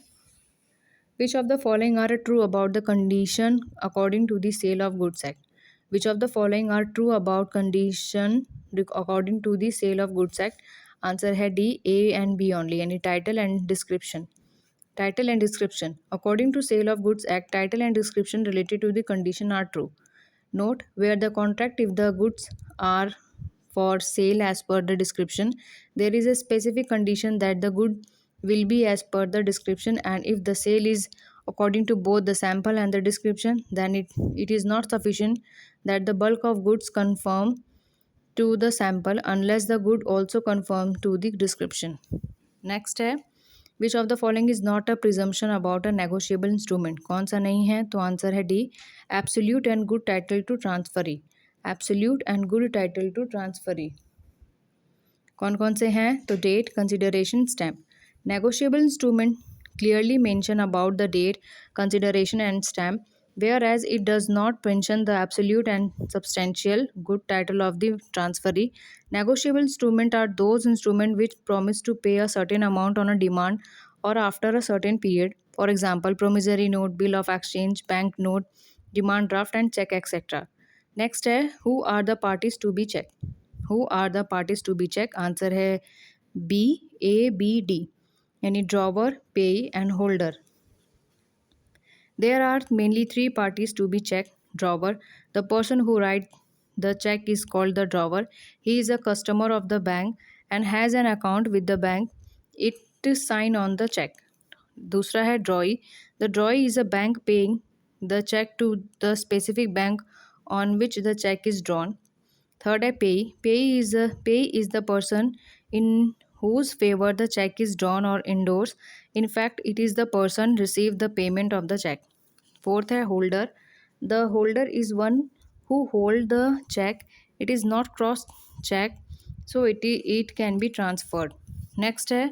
which of the following are true about the condition according to the Sale of Goods Act? Which of the following are true about condition according to the Sale of Goods Act? Answer है D A and B only यानी title and description. Title and description. According to Sale of Goods Act, title and description related to the condition are true. Note where the contract if the goods are for sale as per the description, there is a specific condition that the good will be as per the description, and if the sale is according to both the sample and the description, then it is not sufficient that the bulk of goods conform to the sample unless the good also conform to the description. Next है which of the following is not a presumption about a negotiable instrument? कौन सा नहीं है? तो answer है D absolute and good title to transferee. Absolute and good title to transferee कौन कौन से हैं? तो date, consideration, stamp. Negotiable instrument clearly mention about the date, consideration and stamp, whereas it does not mention the absolute and substantial good title of the transferee. Negotiable instruments are those instruments which promise to pay a certain amount on a demand or after a certain period. For example, promissory note, bill of exchange, bank note, demand draft and check etc. Next है who are the parties to be checked? Who are the parties to be checked? Answer है B A B D यानी drawer, पेई and holder. There are mainly three parties to be checked. Drawer, the person who writes the check is called the drawer. He is a customer of the bank and has an account with the bank. It is signed on the check. दूसरा है drawee. The drawee is a bank paying the check to the specific bank on which the check is drawn. Third है payee. Payee is the person in whose favor the check is drawn or endorsed. In fact, it is the person received the payment of the check. Fourth है holder. The holder is one who hold the check. It is not cross check, so it can be transferred. Next है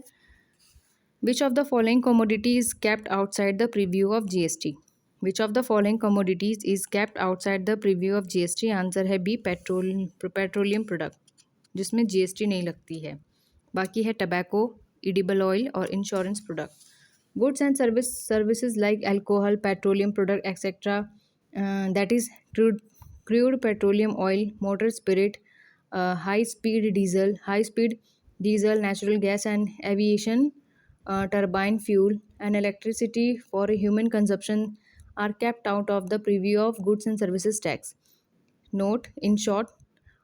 which of the following commodity is kept outside the preview of GST? Which of the following commodities is kept outside the preview of GST? Answer है B petroleum product जिसमें GST नहीं लगती है. बाकी है tobacco, edible oil और insurance product. Goods and services like alcohol, petroleum product etc. That is crude petroleum oil, motor spirit, high speed diesel, natural gas and aviation turbine fuel and electricity for human consumption are kept out of the preview of goods and services tax. Note, in short,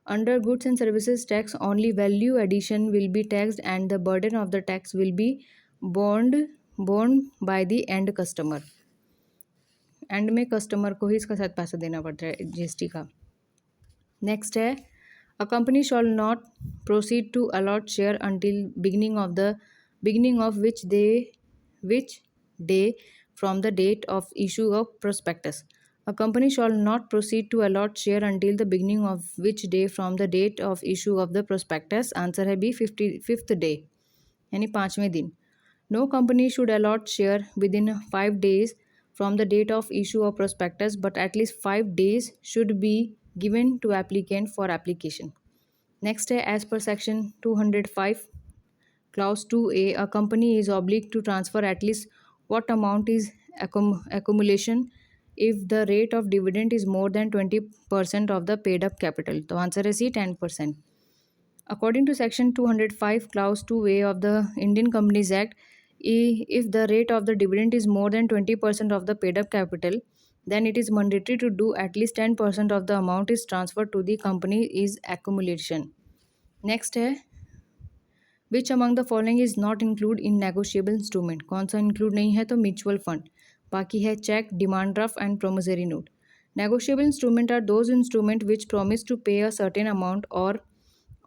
under goods and services tax, only value addition will be taxed and the burden of the tax will be borne by the end customer. And में customer को ही इसका साथ पैसा देना पड़ता है GST का. Next है a company shall not proceed to allot share until beginning of which day from the date of issue of prospectus. A company shall not proceed to allot share until the beginning of which day from the date of issue of the prospectus. Answer है B 55th day यानी 5वें दिन. No company should allot share within 5 days from the date of issue of prospectus, but at least 5 days should be given to applicant for application. Next है as per section 205 clause 2A, a company is obliged to transfer at least what amount is accumulation if the rate of dividend is more than 20% of the paid up capital. तो answer है C 10%. According to section 205 clause 2A of the Indian Companies Act, if the rate of the dividend is more than 20% of the paid up capital, then it is mandatory to do at least 10% of the amount is transferred to the company is accumulation. Next है, which among the following is not include in negotiable instrument? कौन सा include नहीं है? तो mutual fund. बाकी है cheque, demand draft and promissory note. Negotiable instrument are those instruments which promise to pay a certain amount or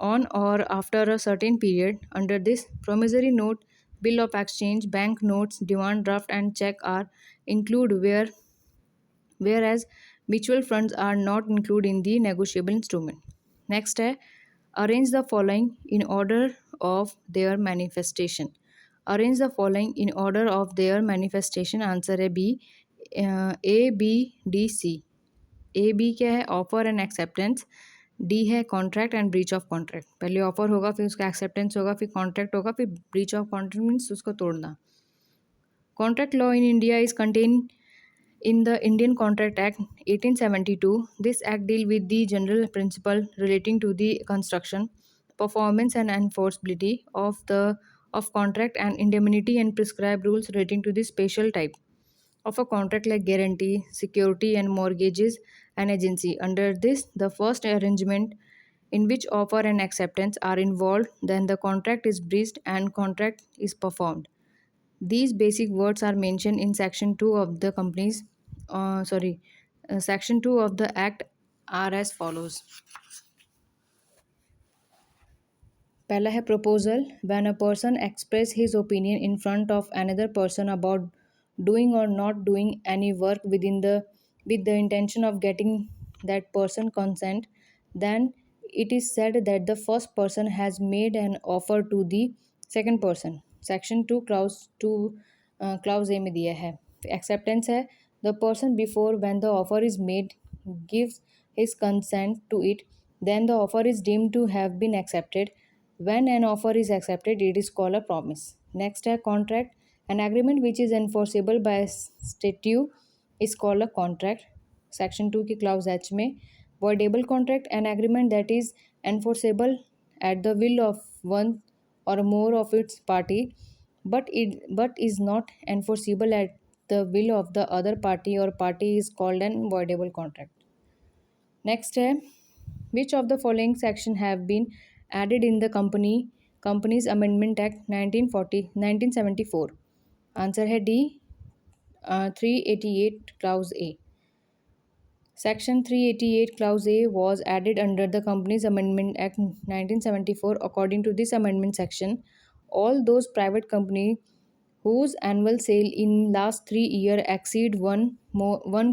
on or after a certain period. Under this promissory note, bill of exchange, bank notes, demand draft, and check are include whereas mutual funds are not included in the negotiable instrument. Next है, arrange the following in order of their manifestation. Arrange the following in order of their manifestation. Answer है B. A B D C. A B क्या है? Offer and acceptance. D है contract and breach of contract. पहले offer होगा, फिर उसका acceptance होगा, फिर कॉन्ट्रैक्ट होगा, फिर ब्रीच ऑफ कॉन्ट्रैक्ट मीन्स उसको तोड़ना. Contract law in India is contained in the Indian Contract Act 1872. This act deals with the general principle relating to the construction, performance and enforceability of contract and indemnity and prescribed rules relating to the special type of a contract like guarantee, security and mortgages and agency. Under this, the first arrangement in which offer and acceptance are involved, then the contract is breached and contract is performed. These basic words are mentioned in Section 2 of the Section 2 of the Act are as follows. पहला है proposal. When a person express his opinion in front of another person about doing or not doing any work with the intention of getting that person consent, then it is said that the first person has made an offer to the second person. Section 2 clause A में दिया है. Acceptance है, the person before when the offer is made gives his consent to it, then the offer is deemed to have been accepted. When an offer is accepted, it is called a promise. Next है contract. An agreement which is enforceable by statute is called a contract. Section 2 की clause H में voidable contract, an agreement that is enforceable at the will of one or more of its party, but is not enforceable at the will of the other party or party is called an voidable contract. Next है, which of the following section have been added in the Companies Amendment Act 1974? Answer है D. 388 clause A. Section 388 clause A was added under the Companies Amendment Act 1974. According to this amendment section, all those private companies whose annual sale in last 3 years exceed 1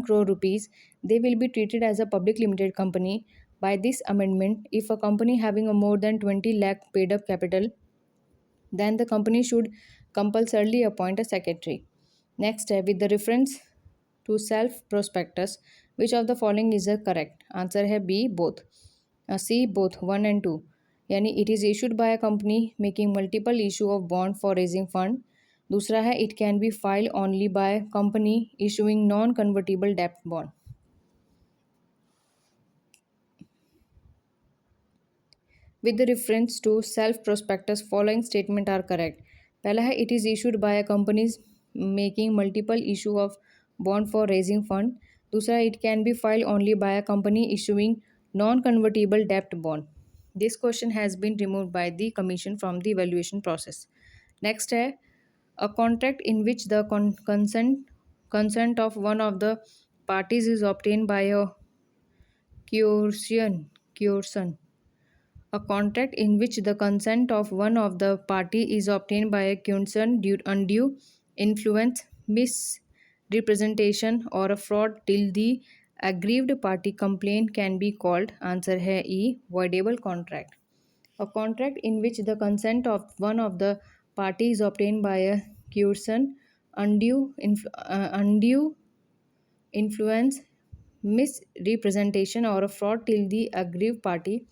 crore rupees, they will be treated as a public limited company. By this amendment, if a company having a more than 20 lakh paid up capital, then the company should compulsorily appoint a secretary. Next, with the reference to self prospectus, which of the following is correct? Answer है B, both. C, both 1 and 2. यानी it is issued by a company making multiple issue of bond for raising fund. दूसरा है it can be filed only by company issuing non convertible debt bond. With the reference to self prospectus, following statement are correct. पहला है it is issued by a companies making multiple issue of bond for raising fund. दूसरा it can be filed only by a company issuing non-convertible debt bond. This question has been removed by the commission from the evaluation process. Next है a contract in which the consent of one of the parties is obtained by a coercion. A contract in which the consent of one of the party is obtained by a coercion, undue influence, misrepresentation or a fraud till the aggrieved party complaint can be called. Answer है E, voidable contract. A contract in which the consent of one of the party is obtained by a coercion, undue influence, misrepresentation, or a fraud till the aggrieved party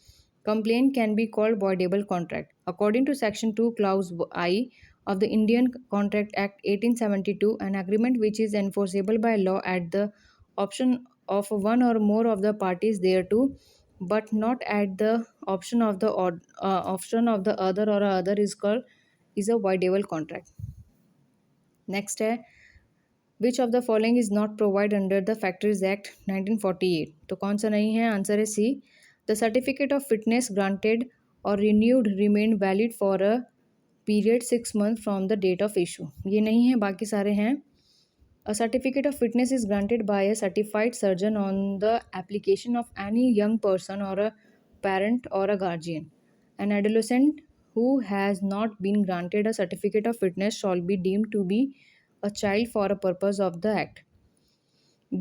complaint can be called voidable contract. According to Section 2, Clause I of the Indian Contract Act 1872, an agreement which is enforceable by law at the option of one or more of the parties thereto, but not at the option of the other or other is a voidable contract. Next है which of the following is not provide under the factories act 1948? तो कौन सा नहीं है? Answer है C, the certificate of fitness granted or renewed remain valid for a period 6 months from the date of issue. ये नहीं है, बाकी सारे हैं। A certificate of fitness is granted by a certified surgeon on the application of any young person or a parent or a guardian. An adolescent who has not been granted a certificate of fitness shall be deemed to be a child for a purpose of the act.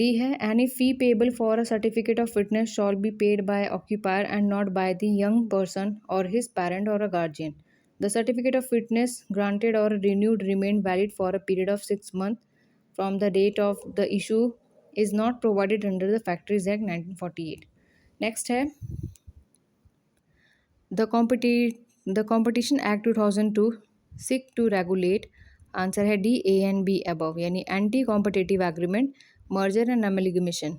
D है, any fee payable for a certificate of fitness shall be paid by occupier and not by the young person or his parent or a guardian. The certificate of fitness granted or renewed remain valid for a period of 6 months from the date of the issue is not provided under the Factories Act 1948. Next है the Competition Act 2002 seek to regulate, answer है D, A and B above, यानी anti competitive agreement, merger and amalgamation.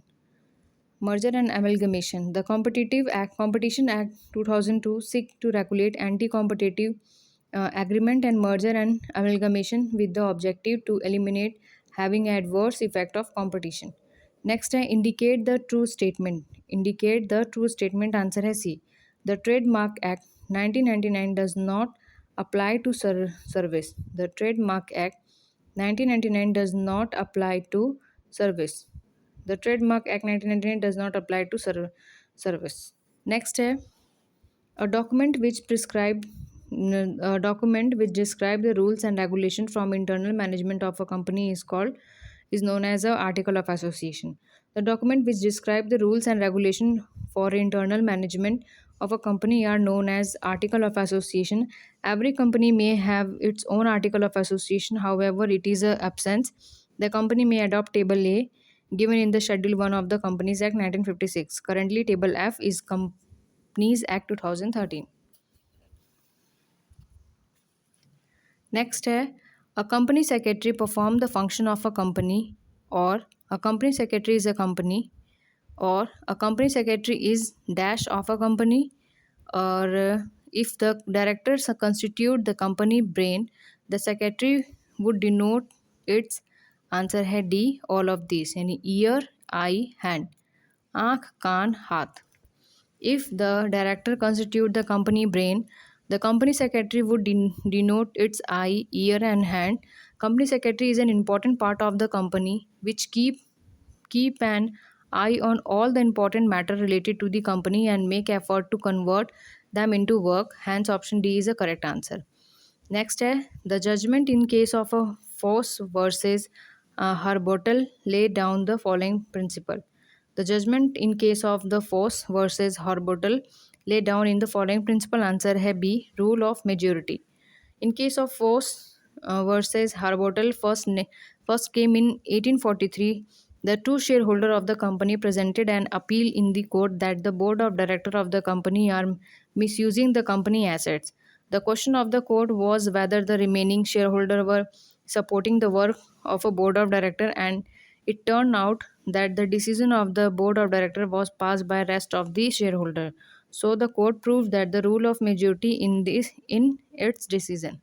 The Competition Act 2002 seek to regulate anti-competitive agreement and merger and amalgamation with the objective to eliminate having adverse effect of competition. Next है indicate the true statement. Answer है C. The Trademark Act 1999 does not apply to service. The Trademark Act 1999 does not apply to service. The Trademark Act 1999 does not apply to service. Next है a document which describe the rules and regulation from internal management of a company is known as a article of association. The document which describe the rules and regulation for internal management of a company are known as article of association. Every company may have its own article of association, however it is a absence. The company may adopt table A given in the schedule 1 of the Companies Act 1956. Currently table F is Companies Act 2013. Next है a company secretary perform the function of a company, or a company secretary is a company, or a company secretary is dash of a company, or if the directors constitute the company brain, the secretary would denote its, answer है D, all of these, यानी year, आई, hand, आँख, कान, हाथ. If the director constitute the company brain, the company secretary would denote its eye, ear, and hand. Company secretary is an important part of the company which keep an eye on all the important matter related to the company and make effort to convert them into work. Hence, option D is the correct answer. Next है the judgment in case of a Foss versus Harbottle laid down the following principle. The judgment in case of the Foss versus Harbottle laid down in the following principle. Answer है B, rule of majority. In case of Foss versus Harbottle, first came in 1843. The two shareholders of the company presented an appeal in the court that the board of directors of the company are misusing the company assets. The question of the court was whether the remaining shareholders were supporting the work of a board of directors, and it turned out that the decision of the board of directors was passed by rest of the shareholder. So the court proved that the rule of majority in its decision.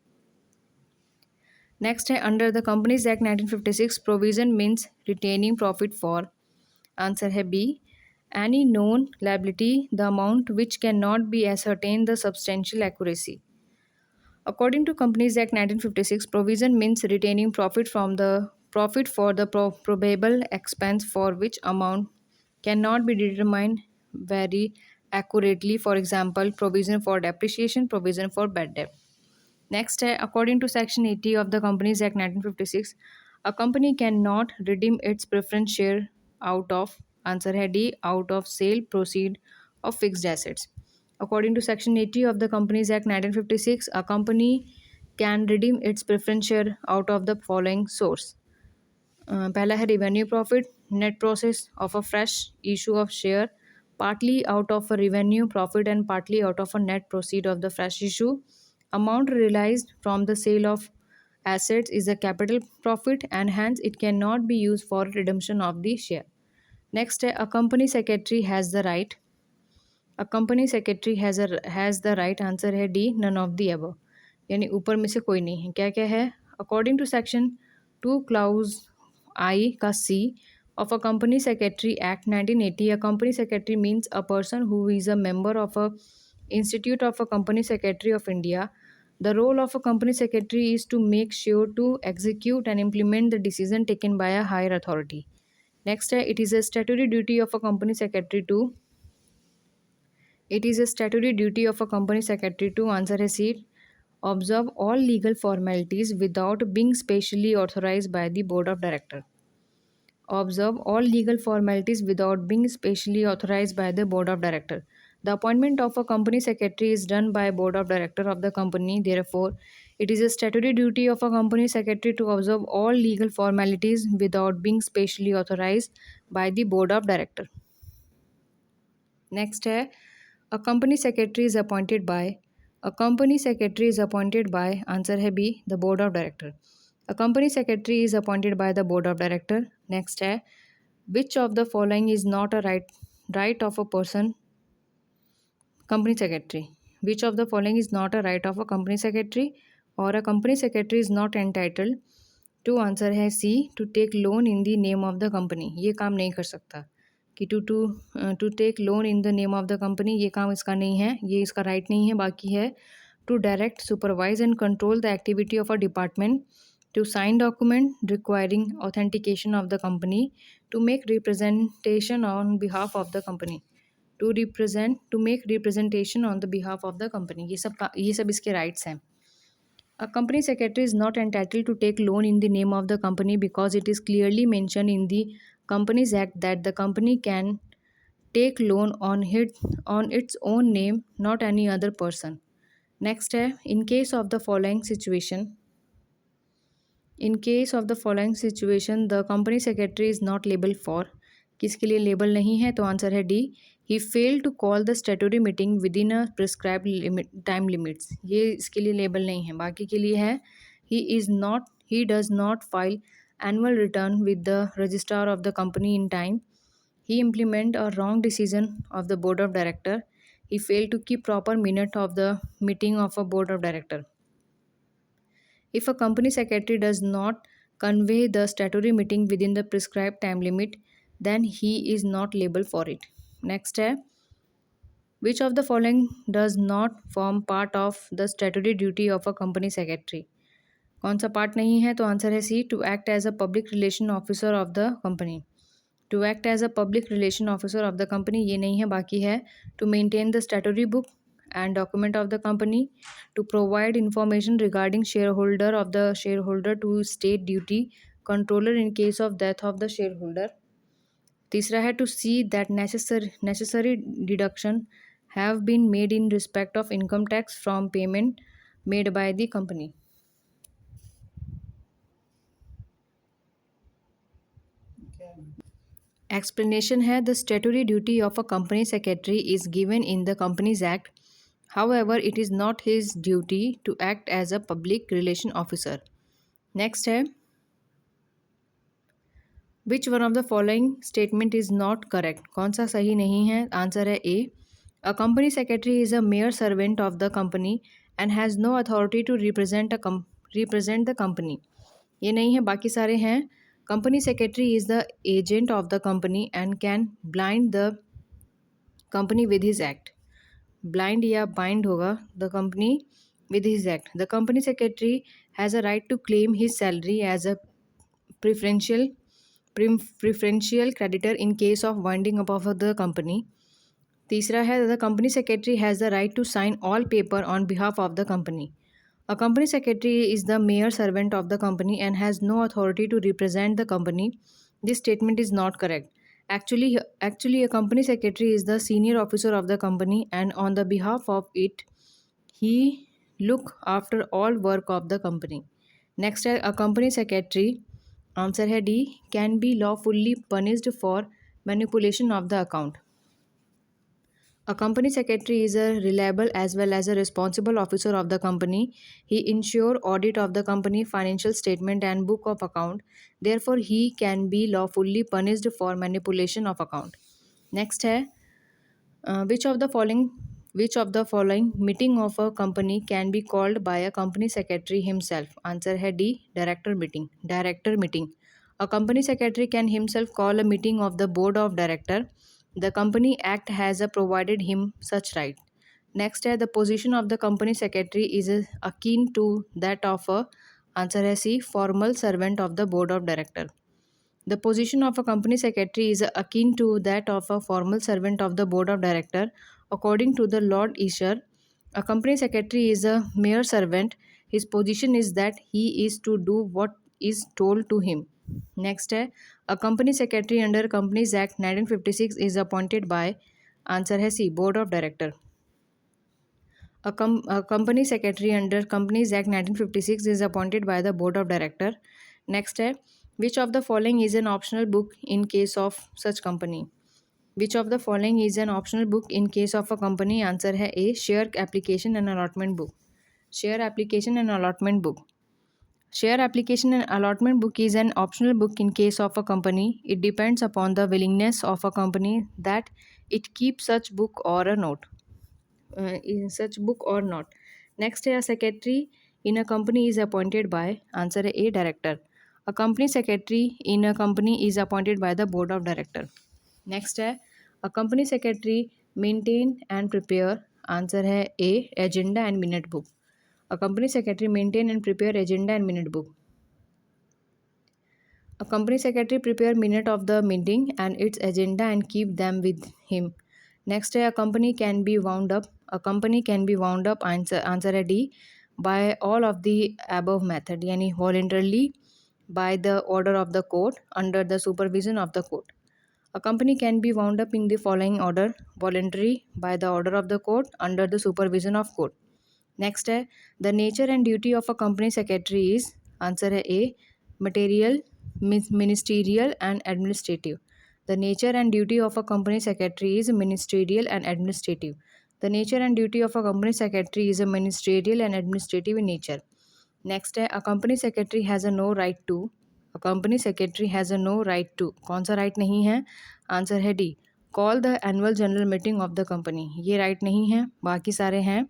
Next है under the Companies Act 1956 provision means retaining profit for, answer है B, any known liability the amount which cannot be ascertained the substantial accuracy. According to Companies Act 1956, provision means retaining profit for the probable expense for which amount cannot be determined very accurately. For example, provision for depreciation, provision for bad debt. Next, according to Section 80 of the Companies Act 1956, a company cannot redeem its preference share out of, answer है D, out of sale proceed of fixed assets. According to Section 80 of the Companies Act 1956, a company can redeem its preference share out of the following source. पहला है revenue profit, net process of a fresh issue of share, partly out of a revenue profit and partly out of a net proceed of the fresh issue. Amount realized from the sale of assets is a capital profit and hence it cannot be used for redemption of the share. Next, a company secretary has the right. A company secretary has the right, answer है D, none of the above, यानी ऊपर में से कोई नहीं है. क्या क्या है? According to section 2 clause I का C of a Company Secretary Act 1980. A company secretary means a person who is a member of a institute of a Company Secretary of India. The role of a company secretary is to make sure to execute and implement the decision taken by a higher authority. Next, it is a statutory duty of a company secretary to it is a statutory duty of a company secretary to answer a seat, observe all legal formalities without being specially authorized by the board of director. Observe all legal formalities without being specially authorized by the board of director. The appointment of a company secretary is done by board of director of the company. Therefore, it is a statutory duty of a company secretary to observe all legal formalities without being specially authorized by the board of director. Next है a company secretary is appointed by a company secretary is appointed by answer है B the board of director a company secretary is appointed by the board of director next है which of the following is not a right of a person company secretary which of the following is not a right of a company secretary or a company secretary is not entitled to answer है C to take loan in the name of the company ये काम नहीं कर सकता कि to take loan in the name of the company ये काम इसका नहीं है ये इसका राइट नहीं है बाकी है to direct supervise and control the activity of a department to sign document requiring authentication of the company to make representation on behalf of the company to make representation on the behalf of the company ये सब इसके rights हैं A company secretary is not entitled to take loan in the name of the company because it is clearly mentioned in the Companies Act that the company can take loan on its own name, not any other person. Next है in case of the following situation. In case of the following situation, the company secretary is not liable for किसके लिए label नहीं है तो answer है D he fail to call the statutory meeting within a prescribe time limits ये इसके लिए label नहीं है बाकी के लिए है he does not file annual return with the registrar of the company in time he implement a wrong decision of the board of director he fail to keep proper minute of the meeting of a board of director If a company secretary does not convey the statutory meeting within the prescribed time limit, then he is not liable for it. Next है which of the following does not form part of the statutory duty of a company secretary? कौन सा part नहीं है तो answer है C to act as a public relation officer of the company to act as a public relation officer of the company ये नहीं है बाकी है to maintain the statutory book and document of the company to provide information regarding shareholder of the shareholder to state duty controller in case of death of the shareholder तीसरा है to see that necessary deduction have been made in respect of income tax from payment made by the company explanation है the statutory duty of a company secretary is given in the Companies Act. However, it is not his duty to act as a public relation officer. Next है which one of the following statement is not correct? कौन सा सही नहीं है answer है ए A company secretary is a mere servant of the company and has no authority to represent the company. ये नहीं है बाकी सारे हैं Company secretary is the agent of the company and can blind the company with his act. Blind या bind होगा the company with his act. The company secretary has a right to claim his salary as a preferential preferential creditor in case of winding up of the company. तीसरा है the company secretary has the right to sign all paper on behalf of the company. A company secretary is the mere servant of the company and has no authority to represent the company. This statement is not correct. Actually, a company secretary is the senior officer of the company, and on the behalf of it, he look after all work of the company. Next, a company secretary, answer है D, can be lawfully punished for manipulation of the account. A company secretary is a reliable as well as a responsible officer of the company. He ensure audit of the company financial statement and book of account. Therefore, he can be lawfully punished for manipulation of account. Next है which of the following meeting of a company can be called by a company secretary himself? Answer है D director meeting. A company secretary can himself call a meeting of the board of director. The Company Act has provided him such right. Next है the position of the company secretary is akin to that of a answer है C formal servant of the board of director. The position of a company secretary is akin to that of a formal servant of the board of director. According to the Lord Isher, a company secretary is a mere servant. His position is that he is to do what is told to him. Next है a company secretary under Companies Act 1956 is appointed by answer है C board of director. A company secretary under Companies Act 1956 is appointed by the board of director. Next है which of the following is an optional book in case of such company? Which of the following is an optional book in case of a company? Answer है A share application and allotment book. Share application and allotment book. Share application and allotment book is an optional book in case of a company. It depends upon the willingness of a company that it keeps such book or a note in such book or not. Next, a secretary in a company is appointed by answer A director. A company secretary in a company is appointed by the board of director. Next है a company secretary maintain and prepare answer है A agenda and minute book. A company secretary maintain and prepare agenda and minute book. A company secretary prepare minute of the meeting and its agenda and keep them with him. Next है a company can be wound up. A company can be wound up answer है D by all of the above method यानी voluntarily by the order of the court under the supervision of the court. A company can be wound up in the following order voluntary by the order of the court under the supervision of court. Next है the nature and duty of a company secretary is answer है A material ministerial and administrative. The nature and duty of a company secretary is ministerial and administrative. The nature and duty of a company secretary is a ministerial and administrative in nature. Next है a company secretary has a no right to. A company secretary has a no right to. कौन सा right नहीं है? Answer है D call the annual general meeting of the company. ये right नहीं है, बाकी सारे हैं.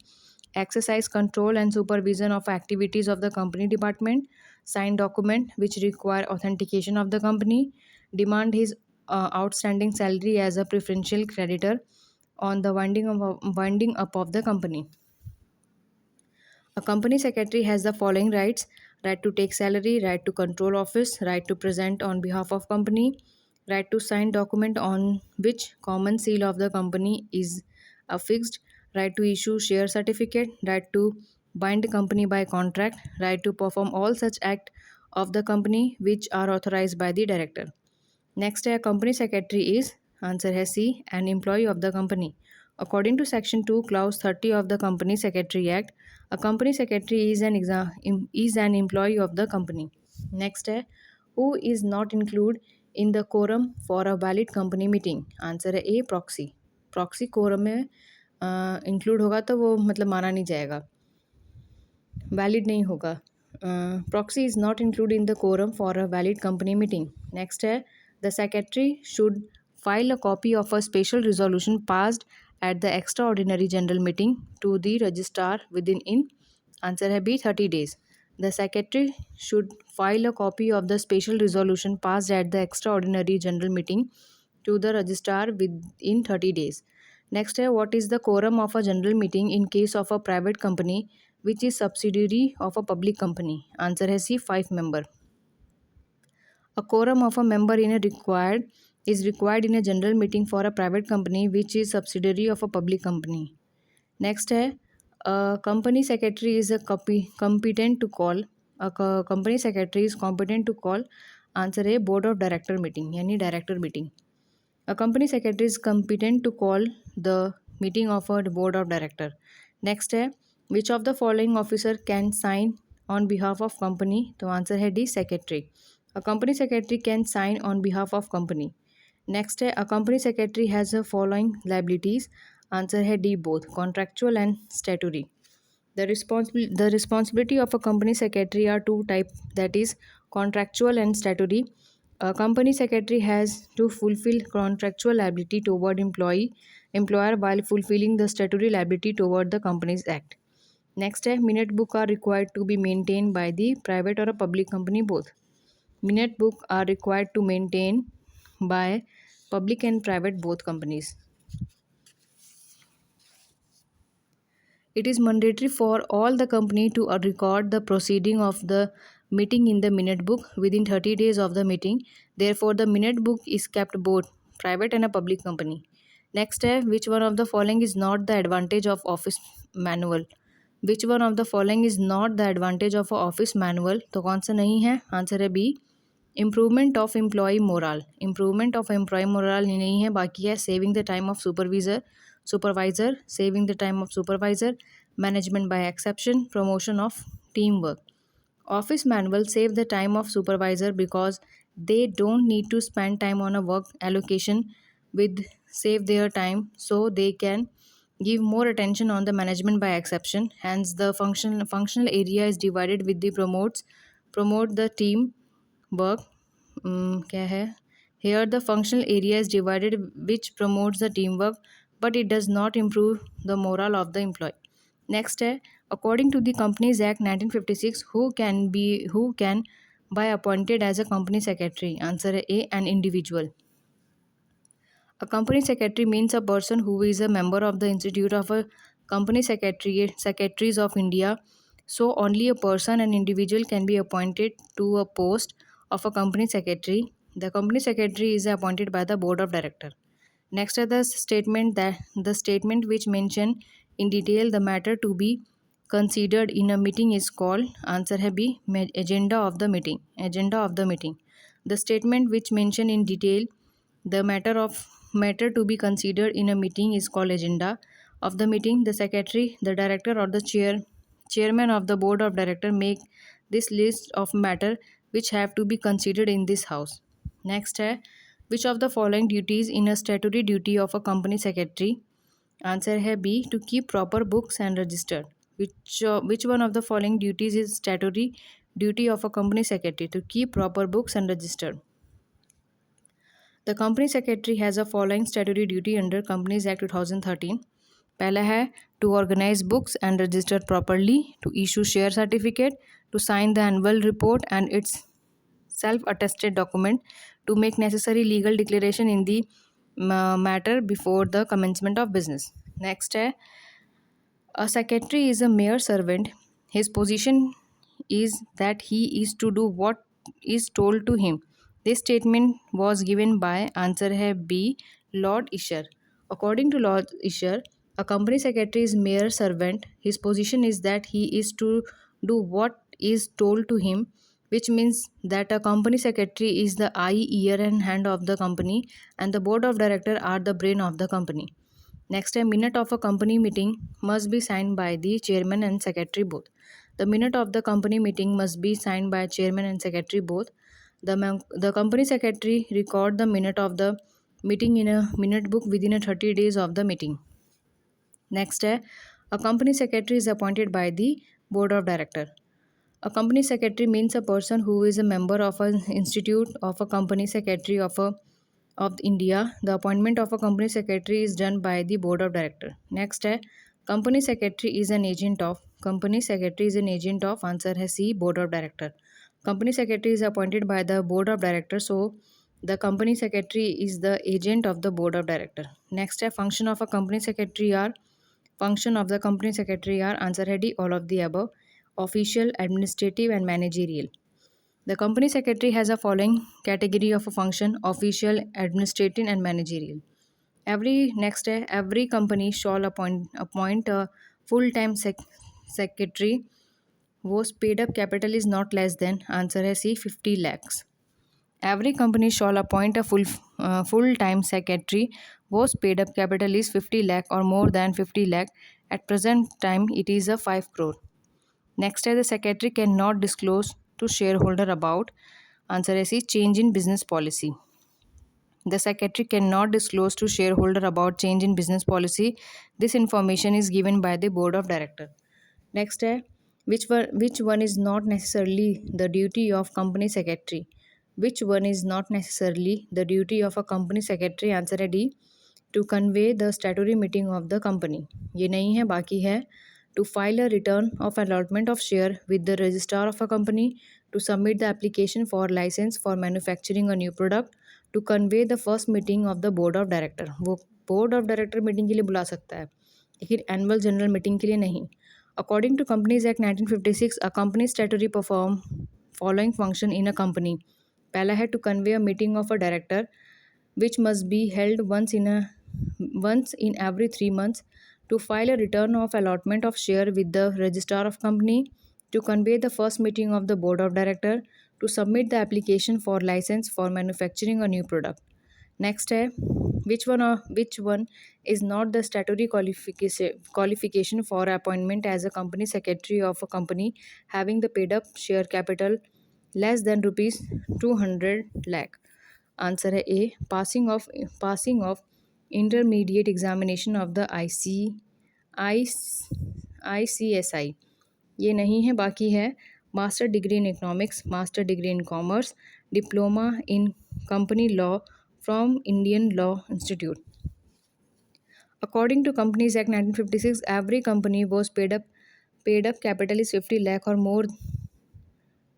Exercise control and supervision of activities of the company department, sign document which require authentication of the company, demand his outstanding salary as a preferential creditor on the winding up of the company. A company secretary has the following rights: right to take salary, right to control office, right to present on behalf of company, right to sign document on which common seal of the company is affixed, right to issue share certificate, right to bind company by contract, right to perform all such act of the company which are authorized by the director. Next, a company secretary is answer है C, an employee of the company. According to Section 2, Clause 30 of the Company Secretary Act, a company secretary is an employee of the company. Next है who is not included in the quorum for a valid company meeting. Answer है A proxy. Proxy quorum में include होगा तो वो मतलब माना नहीं जाएगा, वैलिड नहीं होगा. Proxy is not included in the quorum for a valid company meeting. Next है the secretary should file a copy of a special resolution passed at the extraordinary general meeting to the registrar within in answer है B 30 days. The secretary should file a copy of the special resolution passed at the extraordinary general meeting to the registrar within 30 days. Next है what is the quorum of a general meeting in case of a private company which is subsidiary of a public company. Answer है C 5 member. A quorum of a member is required in a general meeting for a private company which is subsidiary of a public company. Next है a company secretary is competent to call. A company secretary is competent to call answer है board of director meeting यानी director meeting. A company secretary is competent to call the meeting of a board of director. Next है which of the following officer can sign on behalf of company? तो answer है D secretary. A company secretary can sign on behalf of company. Next है a company secretary has the following liabilities. Answer है D both contractual and statutory. The responsibility of a company secretary are two type, that is contractual and statutory. A company secretary has to fulfill contractual liability toward employer while fulfilling the statutory liability toward the Companies Act. Next है minute book are required to be maintained by the private or a public company both. Minute book are required to maintain by public and private both companies. It is mandatory for all the company to record the proceeding of the meeting in the minute book within 30 days of the meeting. Therefore, the minute book is kept both private and a public company. Next step, which one of the following is not the advantage of office manual? Which one of the following is not the advantage of a office manual? तो कौन सा नहीं है? Answer है B, improvement of employee morale. Improvement of employee morale नहीं है, बाकी है saving the time of supervisor, saving the time of supervisor, management by exception, promotion of team work. Office manual save the time of supervisor because they don't need to spend time on a work allocation with save their time, so they can give more attention on the management by exception. Hence the functional area is divided with the promote the team work. क्या है? Here the functional area is divided which promotes the teamwork, but it does not improve the morale of the employee. Next है, according to the Companies Act 1956, who can by appointed as a company secretary? Answer है A, an individual. A company secretary means a person who is a member of the Institute of a Company Secretaries of India. So only a person, an individual, can be appointed to a post of a company secretary. The company secretary is appointed by the board of director. Next are the statement which mention in detail the matter to be considered in a meeting is called. Answer है B, agenda of the meeting. Agenda of the meeting. The statement which mention in detail the matter to be considered in a meeting is called agenda of the meeting. The secretary, the director, or the chairman of the board of director make this list of matter which have to be considered in this house. Next है, which of the following duties in a statutory duty of a company secretary? Answer है B, to keep proper books and register. Which one of the following duties is statutory duty of a company secretary? To keep proper books and register. The company secretary has a following statutory duty under Companies Act 2013. पहला है to organize books and register properly, to issue share certificate, to sign the annual report and its self-attested document, to make necessary legal declaration in the matter before the commencement of business. Next है, a secretary is a mere servant. His position is that he is to do what is told to him. This statement was given by answer hai B, Lord Isher. According to Lord Isher, a company secretary is mere servant. His position is that he is to do what is told to him, which means that a company secretary is the eye, ear, and hand of the company, and the board of director are the brain of the company. Next, a minute of a company meeting must be signed by the chairman and secretary both. The minute of the company meeting must be signed by chairman and secretary both. The company secretary record the minute of the meeting in a minute book within a 30 days of the meeting. Next, a company secretary is appointed by the board of director. A company secretary means a person who is a member of an institute of a company secretary of India. The appointment of a company secretary is done by the board of director. Next है, company secretary is an agent of. Company secretary is an agent of. Answer है C, board of director. Company secretary is appointed by the board of director, so the company secretary is the agent of the board of director. Next है, function of the company secretary are. Answer है D, all of the above: official, administrative, and managerial. The company secretary has a following category of a function: official, administrative, and managerial. Every company shall appoint a full-time secretary whose paid up capital is not less than. Answer है C, 50 lakhs. Every company shall appoint a full-time secretary whose paid up capital is 50 lakh or more than 50 lakh. At present time, it is a 5 crore. Next है, the secretary cannot disclose to shareholder about. Answer is C, change in business policy. The secretary cannot disclose to shareholder about change in business policy. This information is given by the board of director. Next है, which one is not necessarily the duty of company secretary? Which one is not necessarily the duty of a company secretary? Answer है D, to convey the statutory meeting of the company. ये नहीं है, बाकी है to file a return of allotment of share with the registrar of a company, to submit the application for license for manufacturing a new product, to convey the first meeting of the board of director. वो board of director meeting के लिए बुला सकता है, लेकिन annual general meeting के लिए नहीं. According to Companies Act 1956, a company statutory perform following function in a company. पहला है to convey a meeting of a director, which must be held once in every 3 months, to file a return of allotment of share with the registrar of company, to convey the first meeting of the board of director, to submit the application for license for manufacturing a new product. Next है which one is not the statutory qualification for appointment as a company secretary of a company having the paid up share capital less than rupees 200 lakh. Answer है A, passing of intermediate examination of the I ICSI. ये नहीं है, बाकी है master degree in economics, master degree in commerce, diploma in company law from Indian law institute. According to Companies Act 1956, every company was paid up capital is 50 lakh or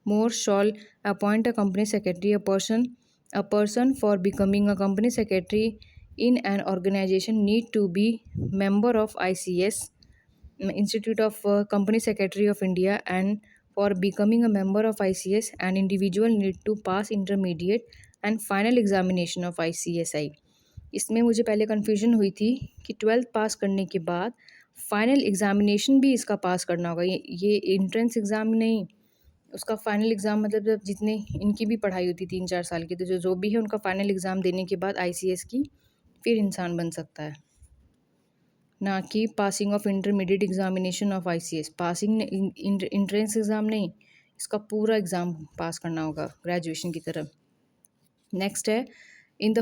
more shall appoint a company secretary. A person for becoming a company secretary in an organization need to be member of ICS, Institute of Company Secretary of India, and for becoming a member of ICS, an individual need to pass intermediate and final examination of ICSI. इसमें मुझे पहले confusion हुई थी कि 12th पास करने के बाद final examination भी इसका पास करना होगा. ये एंट्रेंस एग्ज़ाम नहीं, उसका फाइनल एग्ज़ाम मतलब जब जितने इनकी भी पढ़ाई होती 3-4 साल की, तो जो भी है उनका फाइनल एग्ज़ाम देने के बाद ICS की फिर इंसान बन सकता है, ना कि passing of intermediate examination of ICS. Passing entrance exam नहीं, इसका पूरा एग्ज़ाम पास करना होगा ग्रेजुएशन की तरह. नेक्स्ट है in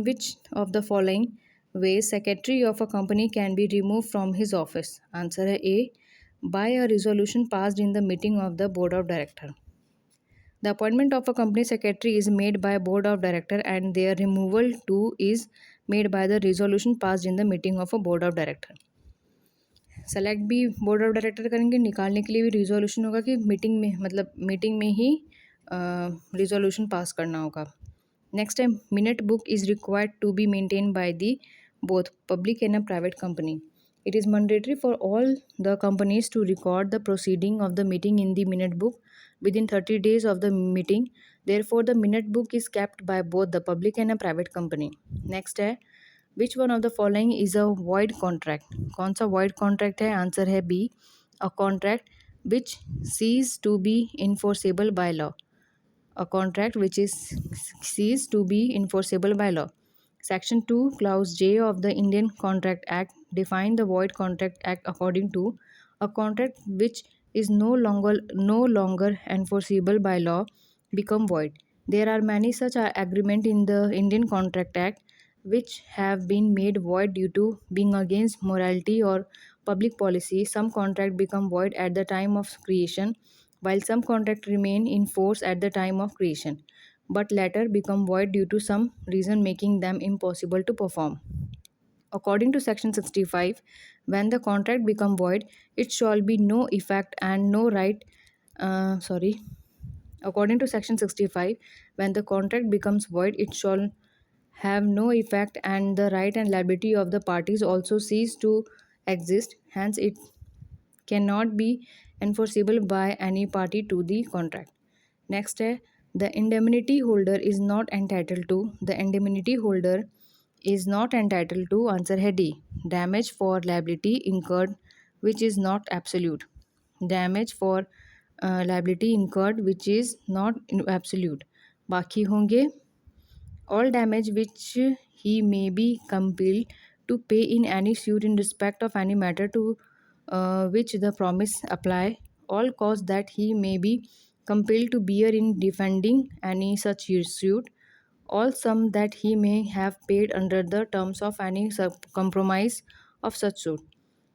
which of the following ways secretary of a company can be removed from his office. Answer है A, by a resolution passed in the meeting of the board of director. The appointment of a company secretary is made by board of director and their removal too is made by the resolution passed in the meeting of a board of director. Select भी board of director करेंगे, निकालने के लिए भी resolution होगा कि meeting में ही resolution pass करना होगा. नेक्स्ट है minute book is required to be maintain by the both public and a private company. It is mandatory for all the companies to record the proceeding of the meeting in the minute book within 30 days of the meeting. Therefore, the minute book is kept by both the public and a private company. Next है which one of the following is a void contract. कौन सा void contract है? Answer है B, a contract which cease to be enforceable by law. A contract which is ceased to be enforceable by law. Section 2, Clause J of the Indian Contract Act define the void contract act according to a contract which is no longer enforceable by law become void. There are many such agreement in the Indian Contract Act which have been made void due to being against morality or public policy. Some contract become void at the time of creation, while some contract remain in force at the time of creation, but later become void due to some reason making them impossible to perform. According to Section 65, when the contract become void, it shall be no effect and no right. Sorry. According to Section 65, when the contract becomes void, it shall have no effect and the right and liability of the parties also cease to exist. Hence, it cannot be enforceable by any party to the contract. Next है the indemnity holder is not entitled to. The indemnity holder is not entitled to. Answer है D, damage for liability incurred which is not absolute. Damage for liability incurred which is not absolute. बाकी होंगे all damage which he may be compelled to pay in any suit in respect of any matter to which the promise apply, all costs that he may be compelled to bear in defending any such suit, all sum that he may have paid under the terms of any compromise of such suit.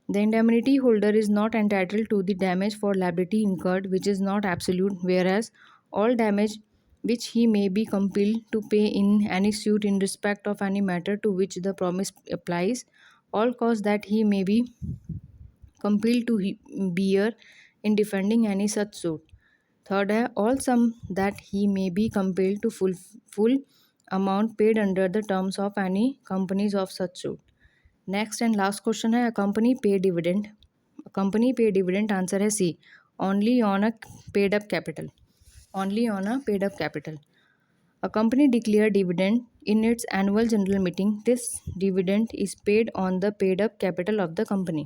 The indemnity holder is not entitled to the damage for liability incurred which is not absolute, whereas all damage which he may be compelled to pay in any suit in respect of any matter to which the promise applies, all costs that he may be compelled to bear in defending any such suit. Third है all sum that he may be compelled to full amount paid under the terms of any companies of such suit. Next and last question है, a company pay dividend. Company pay dividend, answer है C, only on a paid up capital. Only on a paid up capital. A company declare dividend in its annual general meeting. This dividend is paid on the paid up capital of the company.